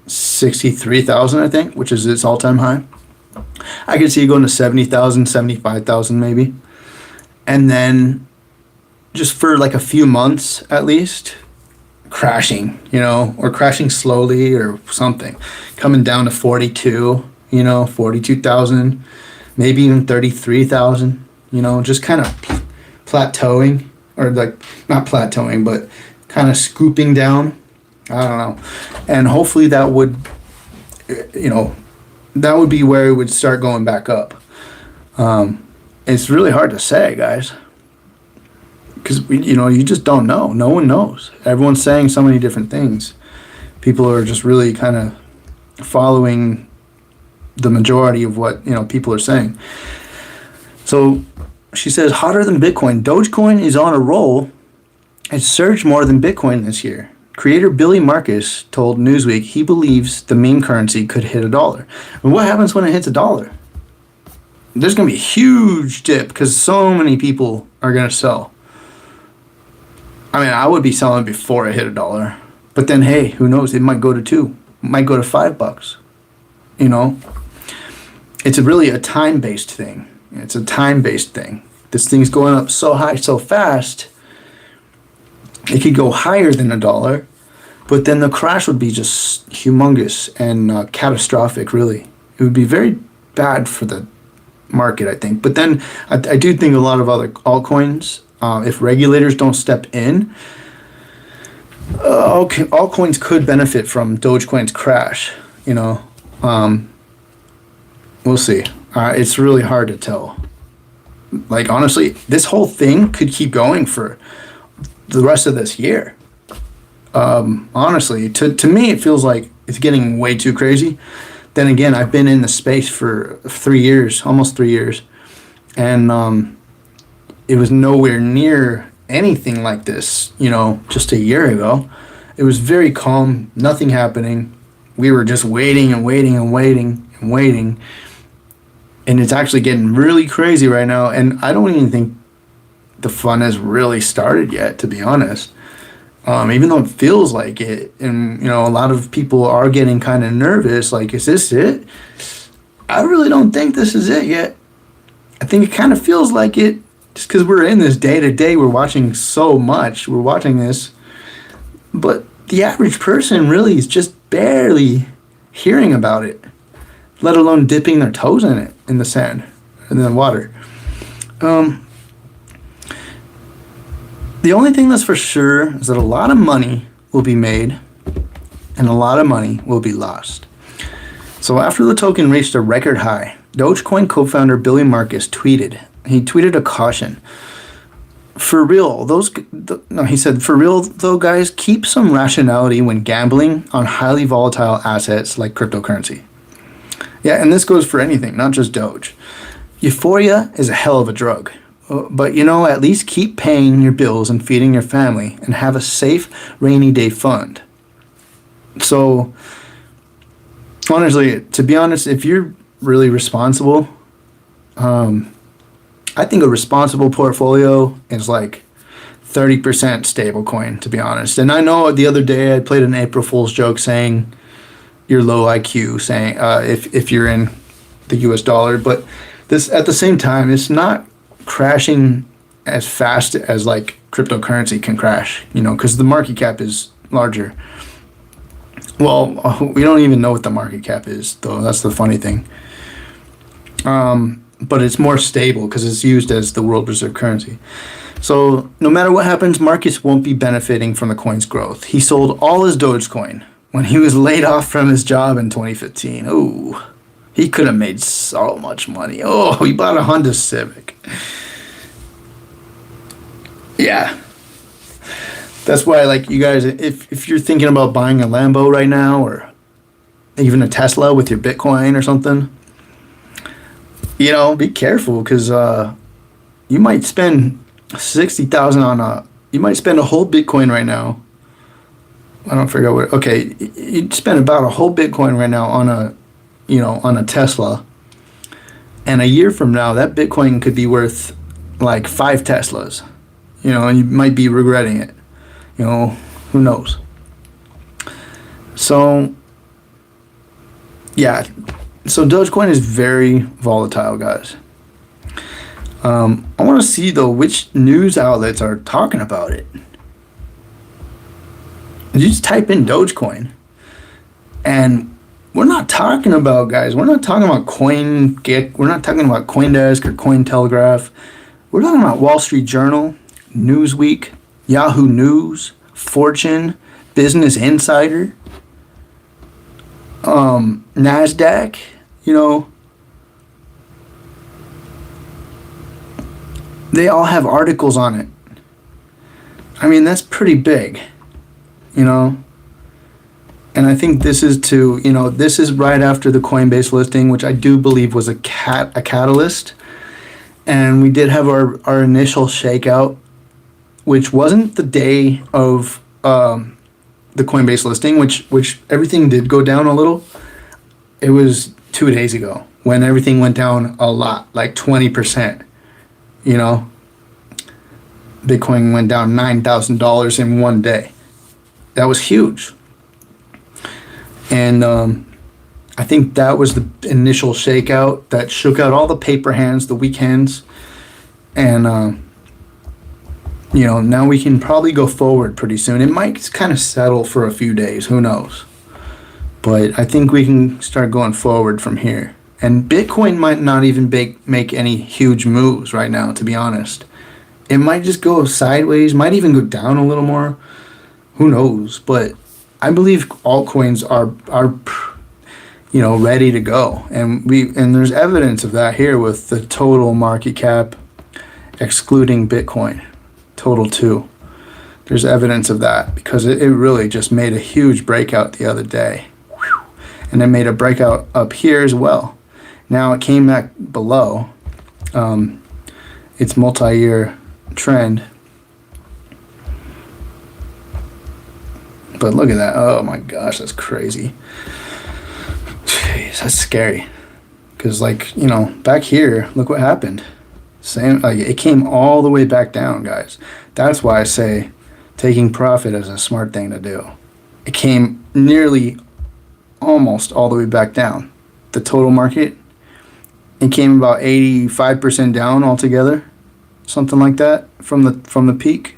63,000, I think, which is its all-time high. I could see it going to 70,000, 75,000 maybe. And then just for a few months at least, crashing, or crashing slowly or something. Coming down to 42,000, maybe even 33,000, just kind of plateauing, or not plateauing, but kind of scooping down. I don't know. And hopefully that would, that would be where it would start going back up. It's really hard to say, guys, because you just don't know. No one knows. Everyone's saying so many different things. People are just really kind of following the majority of what people are saying. So she says, hotter than Bitcoin. Dogecoin is on a roll. It surged more than Bitcoin this year. Creator Billy Marcus told Newsweek he believes the meme currency could hit $1. And what happens when it hits $1? There's going to be a huge dip because so many people are going to sell. I mean, I would be selling before it hit $1. But then, hey, who knows? It might go to $2. It might go to $5. It's really a time-based thing. It's a time-based thing. This thing's going up so high, so fast. It could go higher than $1, but then the crash would be just humongous and catastrophic, really. It would be very bad for the market, I think. But then I do think a lot of other altcoins, if regulators don't step in, altcoins could benefit from Dogecoin's crash, We'll see. It's really hard to tell. Honestly, this whole thing could keep going for the rest of this year. Honestly, to me, it feels like it's getting way too crazy. Then again, I've been in the space for 3 years, almost 3 years, and it was nowhere near anything like this, just a year ago. It was very calm, nothing happening. We were just waiting and waiting and waiting and waiting. And it's actually getting really crazy right now, and I don't even think the fun has really started yet, to be honest. Even though it feels like it, and a lot of people are getting kind of nervous, is this it? I really don't think this is it yet. I think it kind of feels like it, just because we're in this day to day, we're watching so much, we're watching this, but the average person really is just barely hearing about it, let alone dipping their toes in it, in the sand, in the water. The only thing that's for sure is that a lot of money will be made and a lot of money will be lost. So after the token reached a record high, Dogecoin co-founder Billy Marcus tweeted. He tweeted a caution. For real, he said, for real though, guys, keep some rationality when gambling on highly volatile assets like cryptocurrency. Yeah, and this goes for anything, not just Doge. Euphoria is a hell of a drug. But, at least keep paying your bills and feeding your family and have a safe rainy day fund. So, honestly, to be honest, if you're really responsible, I think a responsible portfolio is 30% stablecoin, to be honest. And I know the other day I played an April Fool's joke saying you're low IQ, saying if you're in the US dollar, but this at the same time, it's not crashing as fast as like cryptocurrency can crash, because the market cap is larger. Well, we don't even know what the market cap is, though. That's the funny thing. But it's more stable because it's used as the world reserve currency. So no matter what happens, Marcus won't be benefiting from the coin's growth. He sold all his Dogecoin when he was laid off from his job in 2015. Ooh, he could have made so much money. Oh, he bought a Honda Civic. Yeah. That's why, like, you guys, if you're thinking about buying a Lambo right now, or even a Tesla with your Bitcoin or something, be careful, because you might spend 60,000 on you might spend a whole Bitcoin right now. I don't forget what. Okay, you'd spend about a whole Bitcoin right now on a Tesla, and a year from now, that Bitcoin could be worth like 5 Teslas. And you might be regretting it. Who knows? So, yeah. So Dogecoin is very volatile, guys. I want to see, though, which news outlets are talking about it. You just type in Dogecoin. And we're not talking about, guys, we're not talking about CoinGeek. We're not talking about CoinDesk or Cointelegraph. We're talking about Wall Street Journal, Newsweek, Yahoo News, Fortune, Business Insider, NASDAQ, they all have articles on it. I mean, that's pretty big, And I think this is this is right after the Coinbase listing, which I do believe was a catalyst. And we did have our initial shakeout, which wasn't the day of the Coinbase listing, which everything did go down a little. It was 2 days ago when everything went down a lot, like 20%. Bitcoin went down $9,000 in one day. That was huge. And I think that was the initial shakeout that shook out all the paper hands, the weak hands. And now we can probably go forward pretty soon. It might kind of settle for a few days. Who knows? But I think we can start going forward from here. And Bitcoin might not even make any huge moves right now, to be honest. It might just go sideways, might even go down a little more. Who knows? But I believe altcoins are ready to go. And there's evidence of that here with the total market cap, excluding Bitcoin. Total 2. There's evidence of that because it really just made a huge breakout the other day. And it made a breakout up here as well. Now it came back below its multi-year trend. But look at that. Oh my gosh, that's crazy. Jeez, that's scary. Because back here, look what happened. Same, it came all the way back down, guys. That's why I say taking profit is a smart thing to do. It came nearly almost all the way back down. The total market, it came about 85% down altogether, something like that from the peak.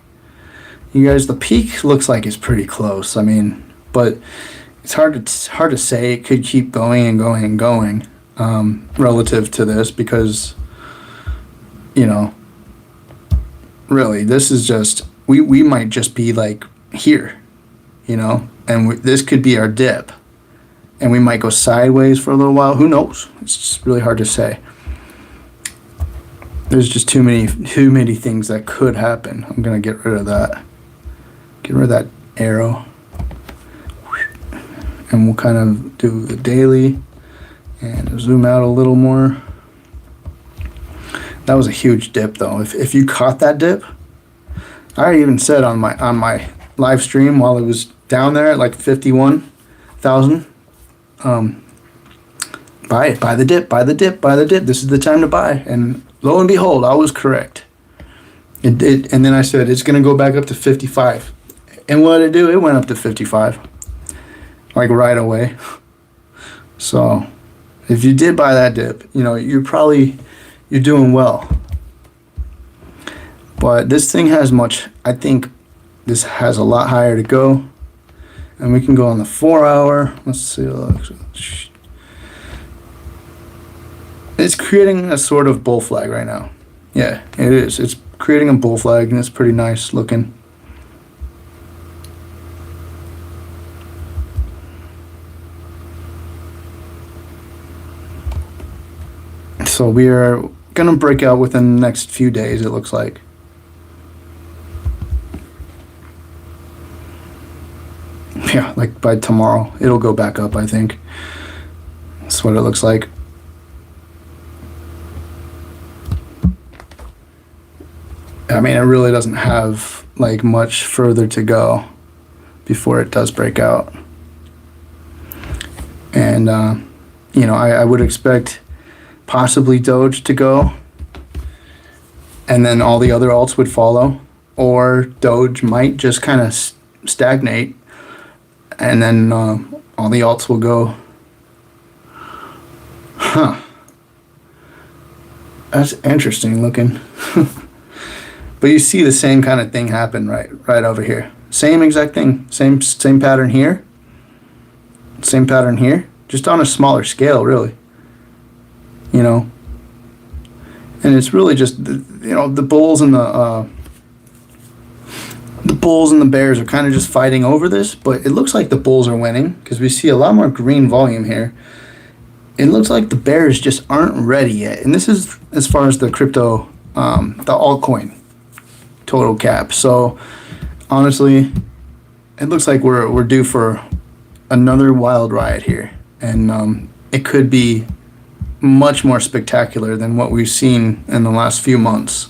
You guys, the peak looks like it's pretty close. I mean, but it's hard to say. It could keep going and going and going relative to this because really, this is just, we might just be like here, and this could be our dip, and we might go sideways for a little while. Who knows? It's just really hard to say. There's just too many things that could happen. I'm gonna get rid of that. Get rid of that arrow, and we'll kind of do the daily and zoom out a little more. That was a huge dip, though. If you caught that dip, I even said on my live stream while it was down there at like 51,000, buy it, buy the dip, buy the dip, buy the dip. This is the time to buy. And lo and behold, I was correct. It did, and then I said it's gonna go back up to 55. And what did it do? It went up to 55, like right away. So If you did buy that dip, you're doing well. But this thing has I think this has a lot higher to go. And we can go on the 4 hour. Let's see. It's creating a sort of bull flag right now. Yeah, it is. It's creating a bull flag, and it's pretty nice looking. So we are going to break out within the next few days, it looks like. Yeah, like by tomorrow, it'll go back up, I think. That's what it looks like. I mean, it really doesn't have like much further to go before it does break out. And, I would expect possibly Doge to go, and then all the other alts would follow, or Doge might just kind of stagnate, and then all the alts will go. Huh. That's interesting looking. But you see the same kind of thing happen right over here. Same exact thing. Same pattern here. Same pattern here. Just on a smaller scale, really. And it's really just the bulls and the bulls and the bears are kind of just fighting over this, but it looks like the bulls are winning because we see a lot more green volume here. It looks like the bears just aren't ready yet, and this is as far as the crypto, the altcoin total cap. So honestly, it looks like we're due for another wild ride here, and it could be much more spectacular than what we've seen in the last few months.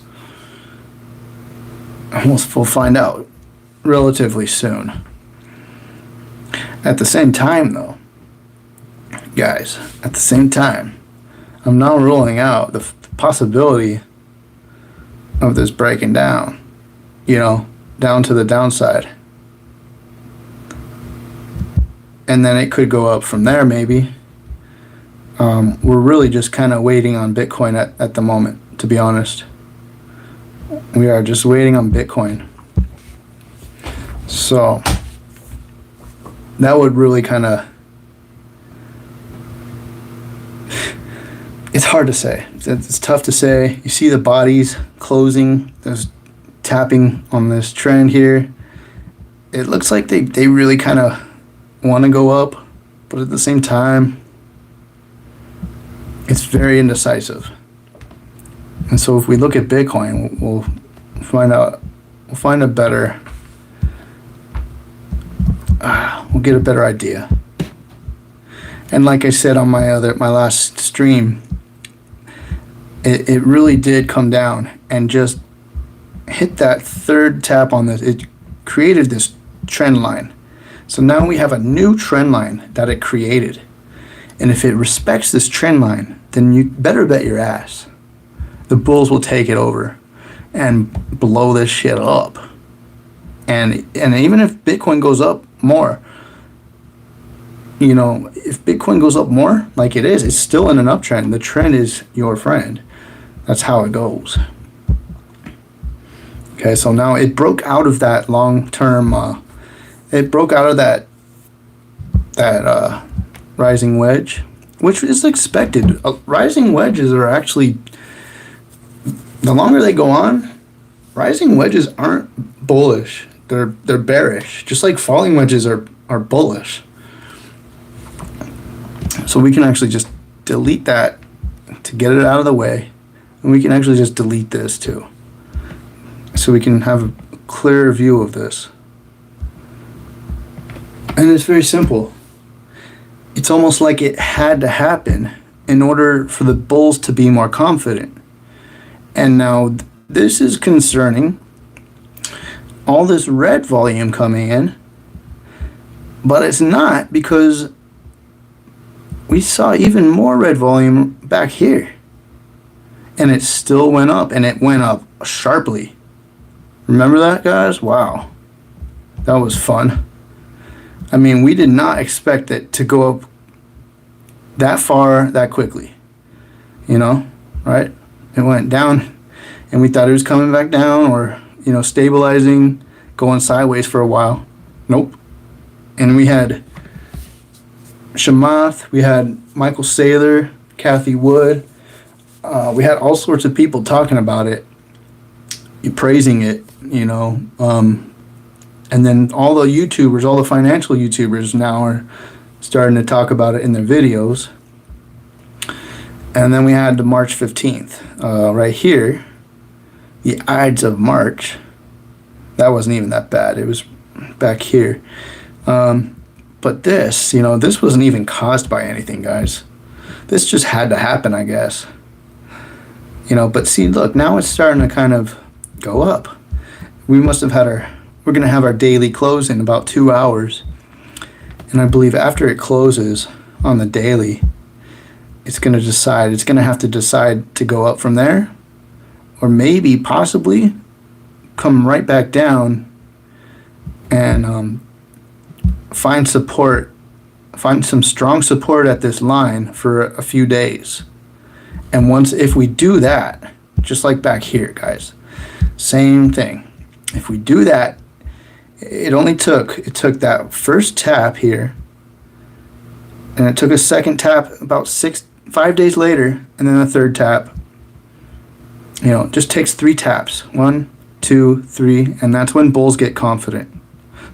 We'll find out relatively soon. At the same time, though, guys, I'm not ruling out the possibility of this breaking down, down to the downside. And then it could go up from there, maybe. We're really just kind of waiting on Bitcoin at the moment, to be honest. We are just waiting on Bitcoin. So that would really kind of... It's hard to say. It's tough to say. You see the bodies closing. There's tapping on this trend here. It looks like they really kind of want to go up, but at the same time, it's very indecisive. And so if we look at Bitcoin, we'll find a better, we'll get a better idea. And like I said on my last stream, it really did come down and just hit that third tap on this. It created this trend line. So now we have a new trend line that it created. And if it respects this trend line, then you better bet your ass the bulls will take it over and blow this shit up. And even if Bitcoin goes up more, if Bitcoin goes up more, like it is, it's still in an uptrend. The trend is your friend. That's how it goes. Okay, so now it broke out of that long-term, it broke out of that rising wedge, which is expected. Rising wedges are actually, the longer they go on, rising wedges aren't bullish. They're bearish. Just like falling wedges are bullish. So we can actually just delete that to get it out of the way. And we can actually just delete this too. So we can have a clearer view of this. And it's very simple. It's almost like it had to happen in order for the bulls to be more confident. And now this is concerning. All this red volume coming in. But it's not, because we saw even more red volume back here. And it still went up, and it went up sharply. Remember that, guys? Wow. That was fun. I mean, we did not expect it to go up that far that quickly, right? It went down, and we thought it was coming back down, or stabilizing, going sideways for a while. Nope. And we had Shamath, we had Michael Saylor, Kathy Wood. We had all sorts of people talking about it, praising it, and then all the YouTubers, all the financial YouTubers now are starting to talk about it in their videos. And then we had the March 15th, right here, the Ides of March. That wasn't even that bad. It was back here. But this, this wasn't even caused by anything, guys. This just had to happen, I guess. But see, look, now it's starting to kind of go up. We're going to have our daily close in about 2 hours. And I believe after it closes on the daily, it's going to have to decide to go up from there, or maybe possibly come right back down and find some strong support at this line for a few days. And if we do that, just like back here, guys, same thing. If we do that, it took that first tap here, and it took a second tap about 5 days later, and then a third tap. It just takes 3 taps. 1, 2, 3, and that's when bulls get confident.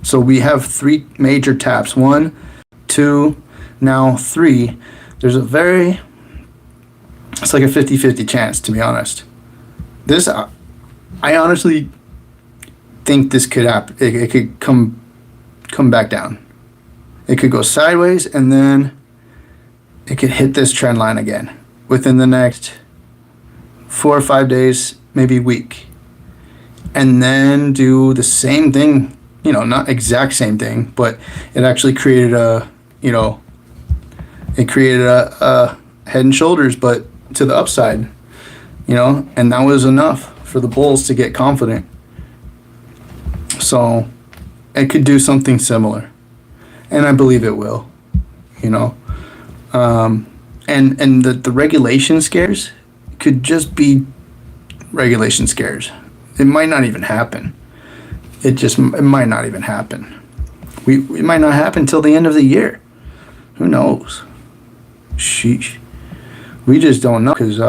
So we have 3 major taps. 1, 2, now 3. It's like a 50-50 chance, to be honest. I honestly think this could happen. It could come back down. It could go sideways, and then it could hit this trend line again within the next 4 or 5 days, maybe a week, and then do the same thing. Not exact same thing, but it actually created a head and shoulders, but to the upside, and that was enough for the bulls to get confident. So it could do something similar, and I believe it will, and the regulation scares could just be regulation scares. It might not even happen. It might not even happen. It might not happen till the end of the year. Who knows? Sheesh. We just don't know, because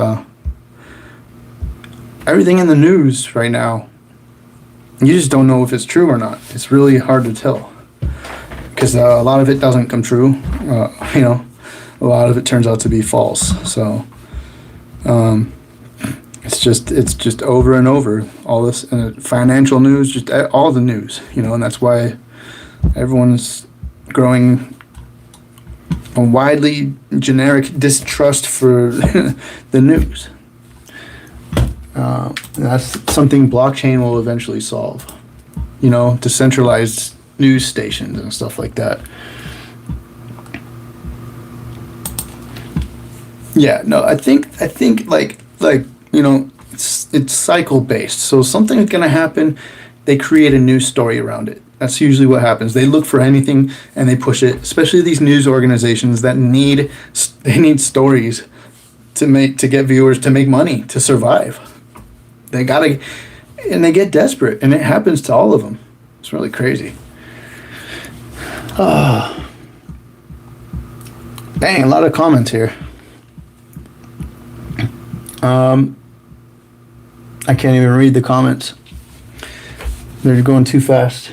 everything in the news right now, you just don't know if it's true or not. It's really hard to tell, because a lot of it doesn't come true. A lot of it turns out to be false. So it's just over and over, all this financial news, just all the news, and that's why everyone's growing a widely generic distrust for the news. That's something blockchain will eventually solve. Decentralized news stations and stuff like that. Yeah, no, I think like it's cycle based. So something's gonna happen, they create a news story around it. That's usually what happens. They look for anything and they push it. Especially these news organizations that need stories to get viewers, to make money, to survive. They get desperate, and it happens to all of them. It's really crazy. Dang, a lot of comments here. I can't even read the comments. They're going too fast.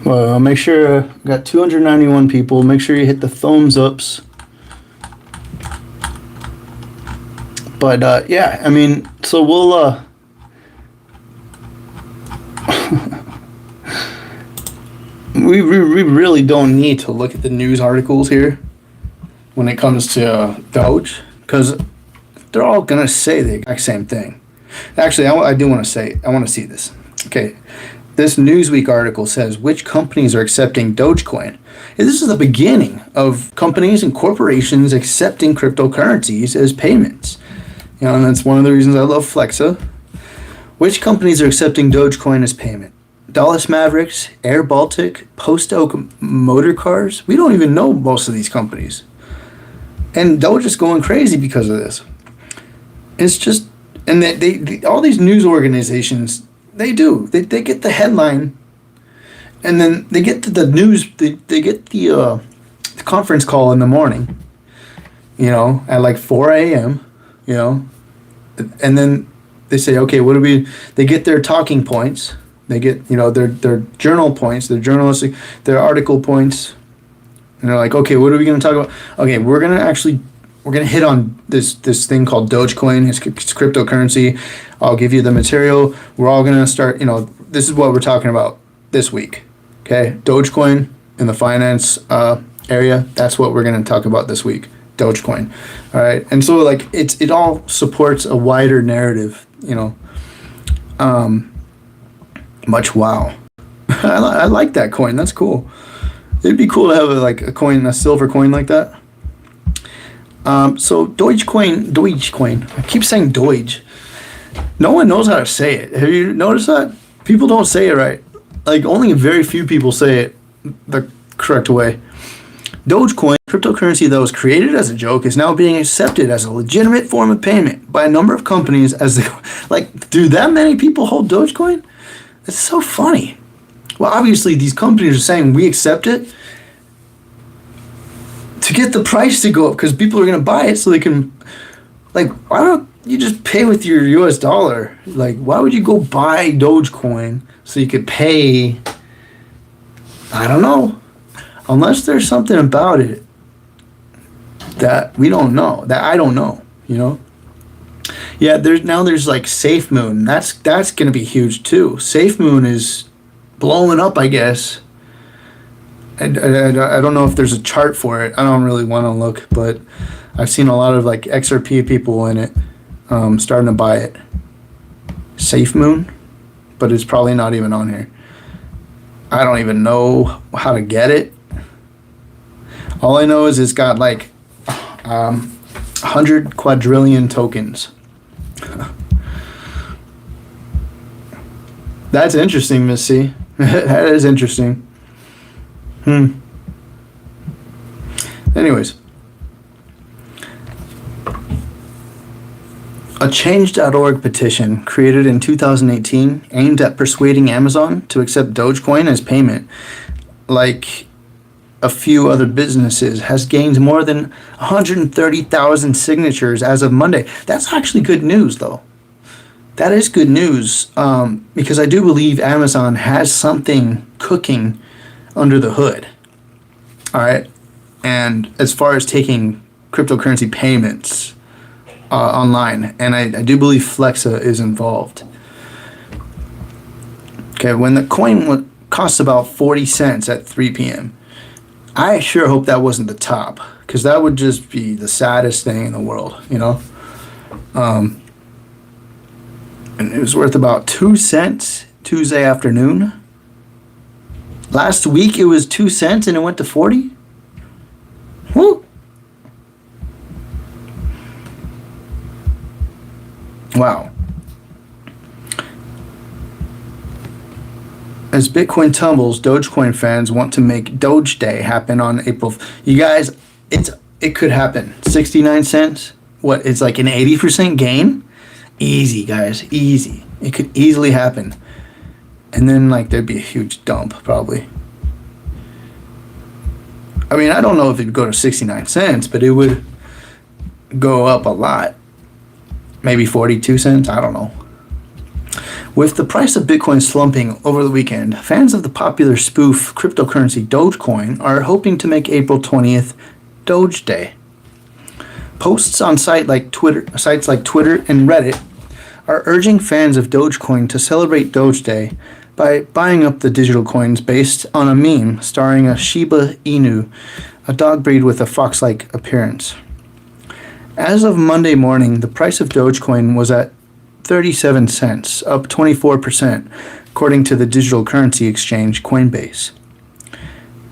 Well, make sure got 291 people. Make sure you hit the thumbs ups. But yeah, I mean, so we'll we really don't need to look at the news articles here when it comes to Doge, because they're all gonna say the exact same thing. Actually, I do want to see this. Okay, this Newsweek article says which companies are accepting Dogecoin. And this is the beginning of companies and corporations accepting cryptocurrencies as payments. And that's one of the reasons I love Flexa. Which companies are accepting Dogecoin as payment? Dallas Mavericks, Air Baltic, Post Oak Motor Cars. We don't even know most of these companies. And Doge is going crazy because of this. It's just, and they all these news organizations, they get the headline, and then they get to the news, they get the conference call in the morning, at like 4 a.m., and then they say, okay, they get their talking points, they get, their journal points, their journalistic, their article points, and they're like, okay, what are we going to talk about? Okay, we're going to hit on this thing called Dogecoin. It's cryptocurrency. I'll give you the material. We're all going to start, this is what we're talking about this week. Okay, Dogecoin in the finance area, that's what we're going to talk about this week. Dogecoin. All right. And so like it all supports a wider narrative, much wow. I like that coin. That's cool. It'd be cool to have a silver coin like that. So Dogecoin. I keep saying Doge. No one knows how to say it. Have you noticed that? People don't say it right. Like only very few people say it the correct way. Dogecoin, cryptocurrency that was created as a joke, is now being accepted as a legitimate form of payment by a number of companies do that many people hold Dogecoin? It's so funny. Well, obviously these companies are saying we accept it to get the price to go up because people are going to buy it so they can, why don't you just pay with your U.S. dollar? Why would you go buy Dogecoin so you could pay? I don't know. Unless there's something about it that we don't know, that I don't know, Yeah, there's SafeMoon. That's going to be huge too. SafeMoon is blowing up, I guess. I don't know if there's a chart for it. I don't really want to look, but I've seen a lot of XRP people in it starting to buy it. SafeMoon, but it's probably not even on here. I don't even know how to get it. All I know is it's got 100 quadrillion tokens. That's interesting, Miss C. That is interesting. Anyways. A Change.org petition created in 2018 aimed at persuading Amazon to accept Dogecoin as payment, like a few other businesses, has gained more than 130,000 signatures as of Monday. That's actually good news, though. That is good news because I do believe Amazon has something cooking under the hood. All right. And as far as taking cryptocurrency payments online, and I do believe Flexa is involved. Okay. When the coin costs about 40 cents at 3 p.m., I sure hope that wasn't the top, because that would just be the saddest thing in the world, And it was worth about 2 cents Tuesday afternoon. Last week it was 2 cents and it went to 40. Woo! Wow. As Bitcoin tumbles, Dogecoin fans want to make Doge Day happen on April. You guys, it could happen. 69 cents. What? It's like an 80% gain. Easy, guys. Easy. It could easily happen. And then there'd be a huge dump probably. I mean, I don't know if it'd go to 69 cents, but it would go up a lot. Maybe 42 cents. I don't know. With the price of Bitcoin slumping over the weekend, fans of the popular spoof cryptocurrency Dogecoin are hoping to make April 20th Doge Day. Posts on sites like Twitter and Reddit are urging fans of Dogecoin to celebrate Doge Day by buying up the digital coins based on a meme starring a Shiba Inu, a dog breed with a fox-like appearance. As of Monday morning, the price of Dogecoin was at 37 cents, up 24%, according to the digital currency exchange Coinbase.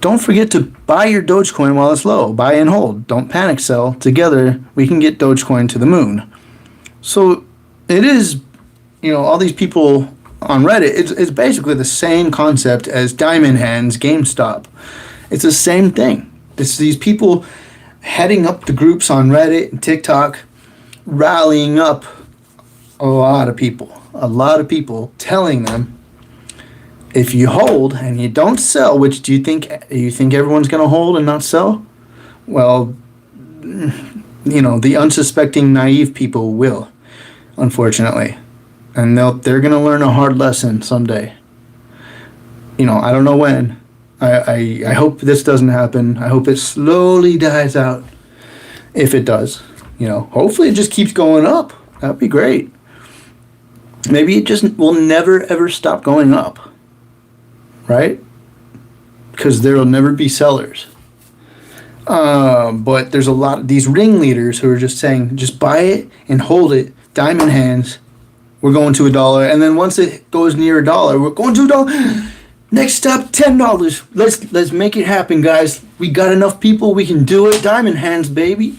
Don't forget to buy your Dogecoin while it's low. Buy and hold. Don't panic sell. Together, we can get Dogecoin to the moon. So it is, all these people on Reddit, it's basically the same concept as Diamond Hands, GameStop. It's the same thing. It's these people heading up the groups on Reddit and TikTok, rallying up a lot of people, telling them, if you hold and you don't sell, which do you think everyone's going to hold and not sell? Well, the unsuspecting, naive people will, unfortunately. And they're going to learn a hard lesson someday. I don't know when. I hope this doesn't happen. I hope it slowly dies out. If it does, hopefully it just keeps going up. That'd be great. Maybe it just will never ever stop going up. Right? Because there will never be sellers. But there's a lot of these ringleaders who are just saying, just buy it and hold it, diamond hands. We're going to $1, and then once it goes near $1, we're going to $1. Next step, $10. Let's make it happen, guys. We got enough people. We can do it. Diamond hands, baby.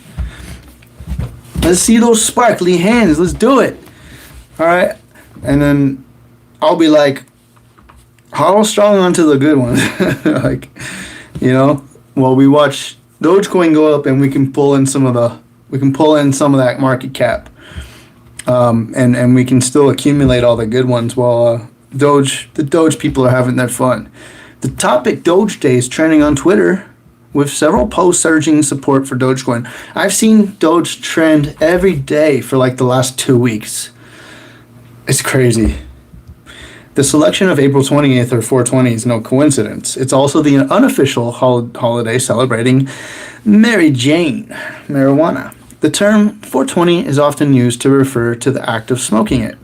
Let's see those sparkly hands. Let's do it. All right, and then I'll be like, how strong onto the good ones. While we watch Dogecoin go up, and we can pull in some of that market cap. And we can still accumulate all the good ones while the Doge people are having their fun. The topic Doge Day is trending on Twitter with several posts urging support for Dogecoin. I've seen Doge trend every day for like the last 2 weeks. It's crazy. The selection of April 20th or 420 is no coincidence. It's also the unofficial holiday celebrating Mary Jane, marijuana. The term 420 is often used to refer to the act of smoking it.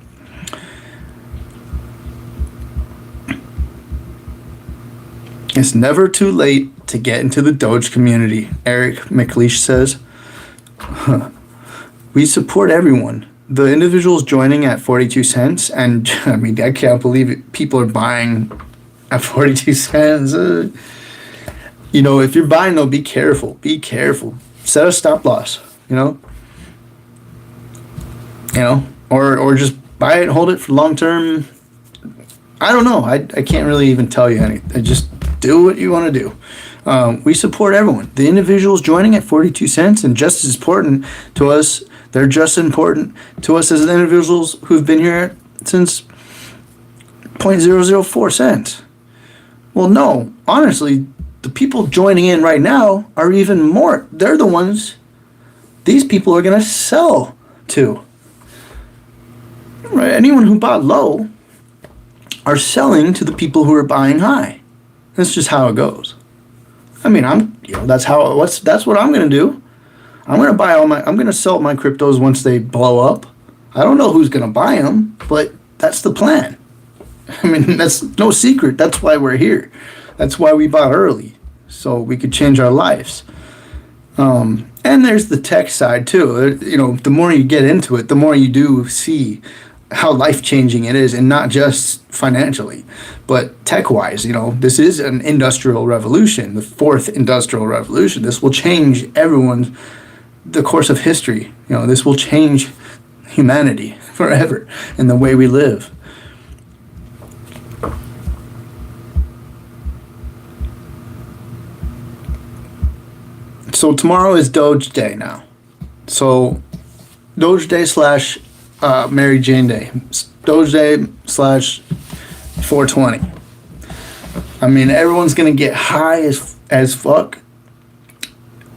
It's never too late to get into the Doge community, Eric McLeish says. We support everyone. The individuals joining at 42 cents, and I can't believe it. People are buying at 42 cents. If you're buying, though, be careful. Be careful. Set a stop loss. Or just buy it, hold it for long term. I don't know. I can't really even tell you anything. Just do what you want to do. We support everyone. The individuals joining at 42 cents and just as important to us, they're just important to us as individuals who've been here since 0.004 cents. Well, no. Honestly, the people joining in right now are even more. They're the ones these people are going to sell to. Right? Anyone who bought low are selling to the people who are buying high. That's just how it goes. That's what I'm going to do. I'm going to sell my cryptos once they blow up. I don't know who's going to buy them, but that's the plan. That's no secret. That's why we're here. That's why we bought early, so we could change our lives. And there's the tech side too. The more you get into it, the more you do see how life-changing it is, and not just financially, but tech-wise. This is an industrial revolution, the fourth industrial revolution. This will change the course of history. This will change humanity forever and the way we live. So tomorrow is Doge Day now. So Doge Day / Mary Jane Day. Doge Day / 420. Everyone's going to get high as fuck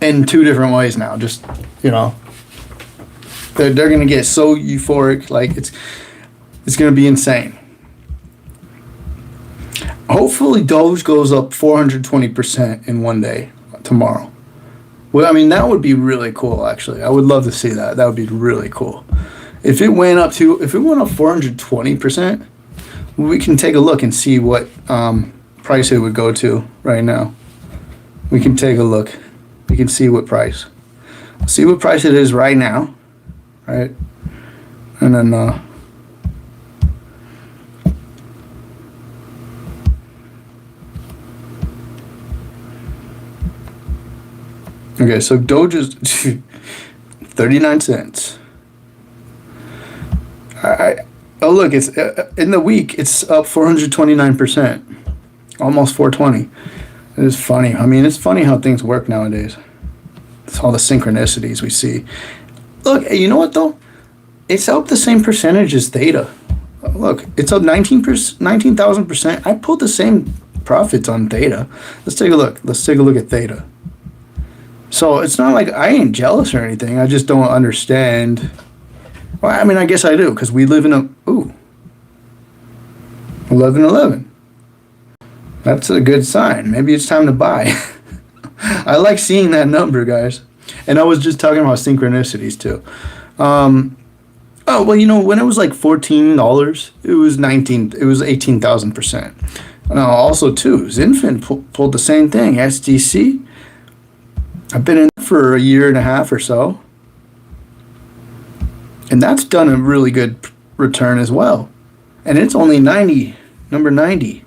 in two different ways now. Just, they're going to get so euphoric. Like, it's going to be insane. Hopefully Doge goes up 420% in one day tomorrow. Well, that would be really cool, actually. I would love to see that. That would be really cool. If it went up 420%, we can take a look and see what price it would go to right now. We can take a look. We can see what price. See what price it is right now, right? And then okay, so Doge is 39 cents. Oh, look, it's in the week, it's up 429%, almost 420. It is funny. I mean, it's funny how things work nowadays. It's all the synchronicities we see. Look, you know what though? It's up the same percentage as Theta. Look, it's up 19,000%. I pulled the same profits on Theta. Let's take a look. Let's take a look at Theta. So it's not like I ain't jealous or anything. I just don't understand. Well, I mean, I guess I do, because we live in a 1111. That's a good sign. Maybe it's time to buy. I like seeing that number, guys. And I was just talking about synchronicities too. Oh, well, you know, when it was like $14, it was 18,000%. Now, also too, Zinfin pulled the same thing. SDC. I've been in it for a year and a half or so. And that's done a really good return as well. And it's only 90, number 90.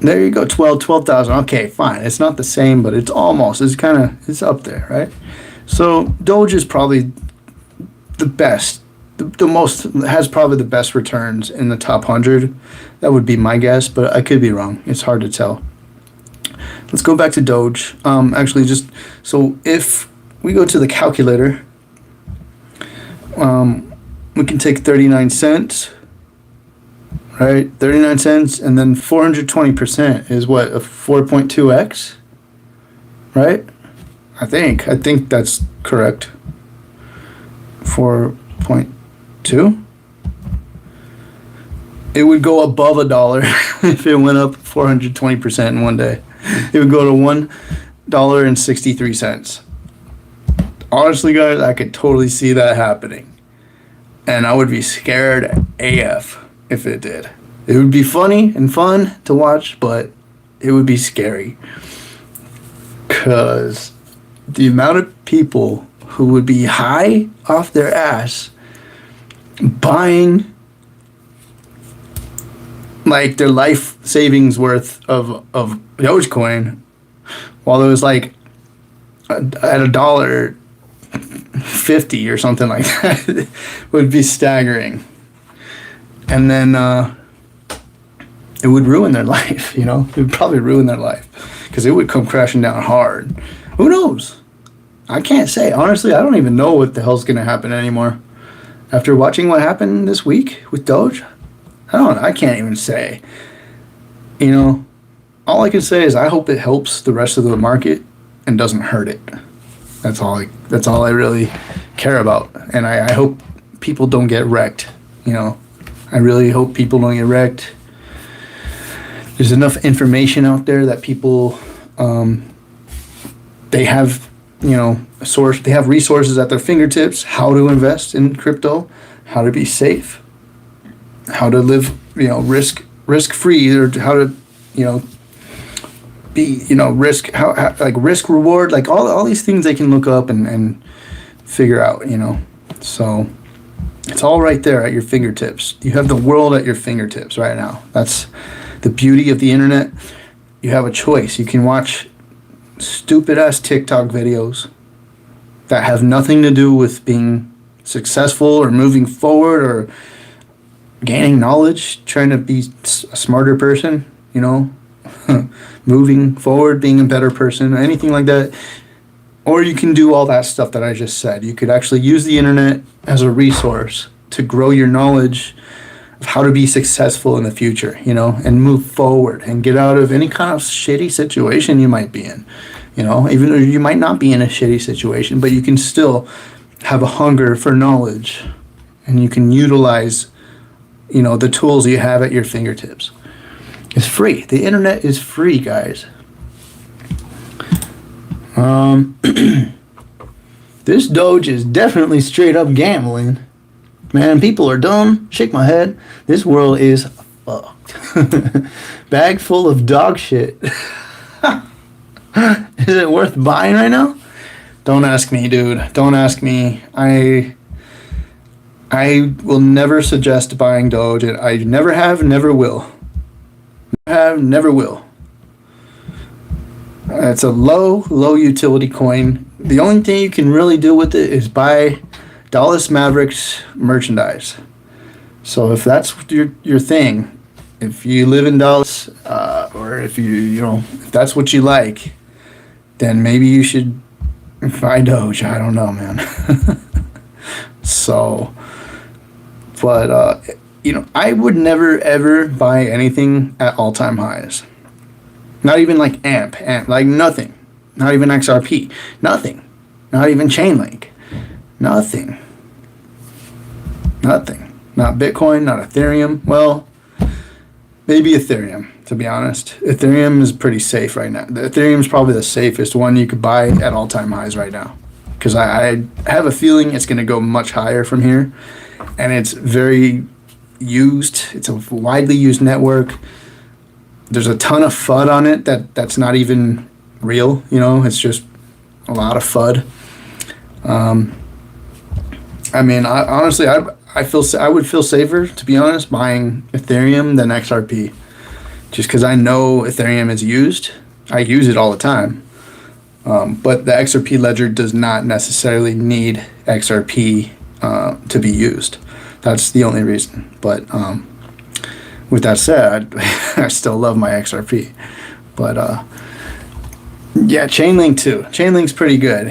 There you go, 12,000. Okay, fine. It's not the same, but it's almost. It's up there, right? So Doge is probably the best. The most, has probably the best returns in the top 100. That would be my guess, but I could be wrong. It's hard to tell. Let's go back to Doge. Actually, just so if we go to the calculator, we can take 39 cents, right? 39 cents, and then 420% is what, a 4.2x, right? I think that's correct. 4.2. It would go above $1 if it went up 420% in one day. It would go to $1.63. Honestly, guys, I could totally see that happening. And I would be scared AF if it did. It would be funny and fun to watch, but it would be scary. Because the amount of people who would be high off their ass buying like their life savings worth of Dogecoin while it was like at $1.50 or something like that would be staggering. And then it would ruin their life, you know? It would probably ruin their life because it would come crashing down hard. Who knows? I can't say. Honestly, I don't even know what the hell's going to happen anymore. After watching what happened this week with Doge, I can't even say. You know, all I can say is I hope it helps the rest of the market and doesn't hurt it. That's all I really care about. And I hope people don't get wrecked, you know. I really hope people don't get wrecked. There's enough information out there that people, they have, you know, they have resources at their fingertips, how to invest in crypto, how to be safe, how to live, you know, risk free, or how to, you know, be, you know, risk reward, like all these things they can look up and figure out, you know. So it's all right there at your fingertips. You have the world at your fingertips right now. That's the beauty of the internet. You have a choice. You can watch stupid ass TikTok videos that have nothing to do with being successful or moving forward or gaining knowledge, trying to be a smarter person, you know, moving forward, being a better person, anything like that. Or you can do all that stuff that I just said. You could actually use the internet as a resource to grow your knowledge of how to be successful in the future, you know, and move forward and get out of any kind of shitty situation you might be in. You know, even though you might not be in a shitty situation, but you can still have a hunger for knowledge, and you can utilize, you know, the tools you have at your fingertips. It's free. The internet is free, guys. This Doge is definitely straight up gambling. Man, people are dumb. Shake my head. This world is fucked. Bag full of dog shit. Is it worth buying right now? Don't ask me, dude. Don't ask me. I will never suggest buying Doge. I never have, never will. Never have, never will. It's a low utility coin. The only thing you can really do with it is buy Dallas Mavericks merchandise. So if that's your thing, if you live in Dallas, or if if that's what you like, then maybe you should buy Doge. I don't know, man. So, but I would never ever buy anything at all-time highs. Not even like AMP, like nothing. Not even XRP, nothing. Not even Chainlink, nothing. Nothing. Not Bitcoin, not Ethereum. Well, maybe Ethereum, to be honest. Ethereum is pretty safe right now. Ethereum is probably the safest one you could buy at all-time highs right now. Because I have a feeling it's going to go much higher from here. And it's very used. It's a widely used network. There's a ton of FUD on it that's not even real. It's just a lot of FUD. Honestly, I would feel safer, to be honest, buying Ethereum than XRP, just because I know Ethereum is used. I use it all the time, but the XRP ledger does not necessarily need XRP to be used. That's the only reason. But with that said, I still love my XRP. But yeah, Chainlink too. Chainlink's pretty good.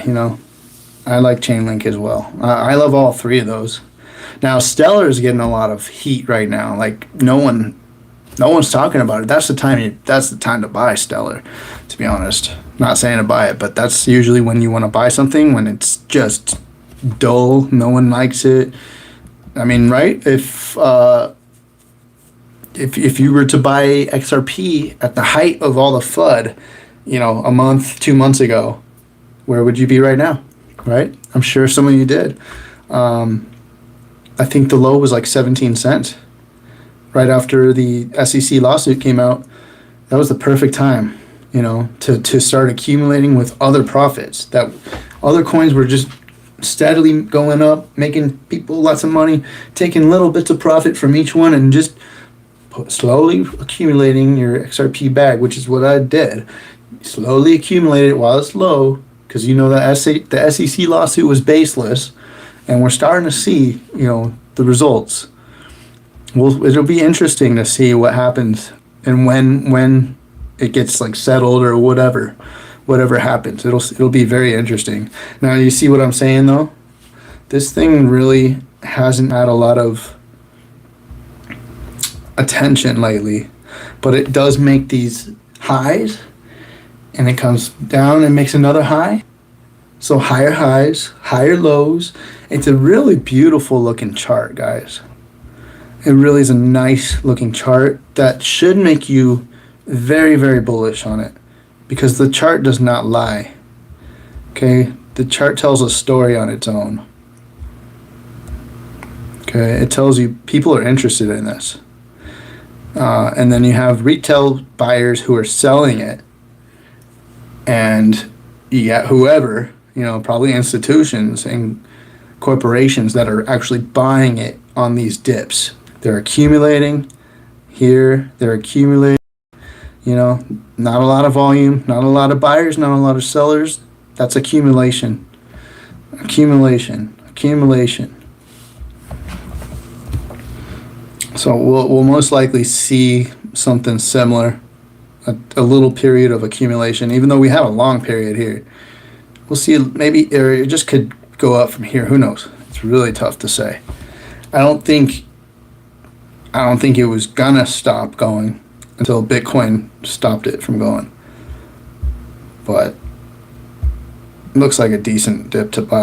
I like Chainlink as well. I love all three of those. Now, Stellar is getting a lot of heat right now. Like no one's talking about it. That's the time to buy Stellar, to be honest. Not saying to buy it, but that's usually when you want to buy something, when it's just dull, no one likes it. I mean, right? If you were to buy XRP at the height of all the FUD, a month, 2 months ago, where would you be right now? Right? I'm sure some of you did. I think the low was like 17 cents. Right after the SEC lawsuit came out, that was the perfect time, to start accumulating with other profits. That other coins were just steadily going up, making people lots of money, taking little bits of profit from each one, and just slowly accumulating your XRP bag, which is what I did. Slowly accumulated it while it's low, because the SEC lawsuit was baseless, and we're starting to see the results. It'll be interesting to see what happens, and when it gets like settled or whatever happens. It'll be very interesting. Now you see what I'm saying though? This thing really hasn't had a lot of attention lately, but it does make these highs, and it comes down and makes another high. So higher highs, higher lows. It's a really beautiful looking chart, guys. It really is a nice looking chart that should make you very, very bullish on it, because the chart does not lie. Okay? The chart tells a story on its own. Okay? It tells you people are interested in this. And then you have retail buyers who are selling it, and you got whoever, probably institutions and corporations that are actually buying it on these dips. They're accumulating here, they're accumulating, not a lot of volume, not a lot of buyers, not a lot of sellers. That's accumulation. Accumulation. So we'll most likely see something similar, a little period of accumulation, even though we have a long period here. We'll see, maybe it just could go up from here. Who knows? It's really tough to say. I don't think it was gonna stop going until Bitcoin stopped it from going. But it looks like a decent dip to buy.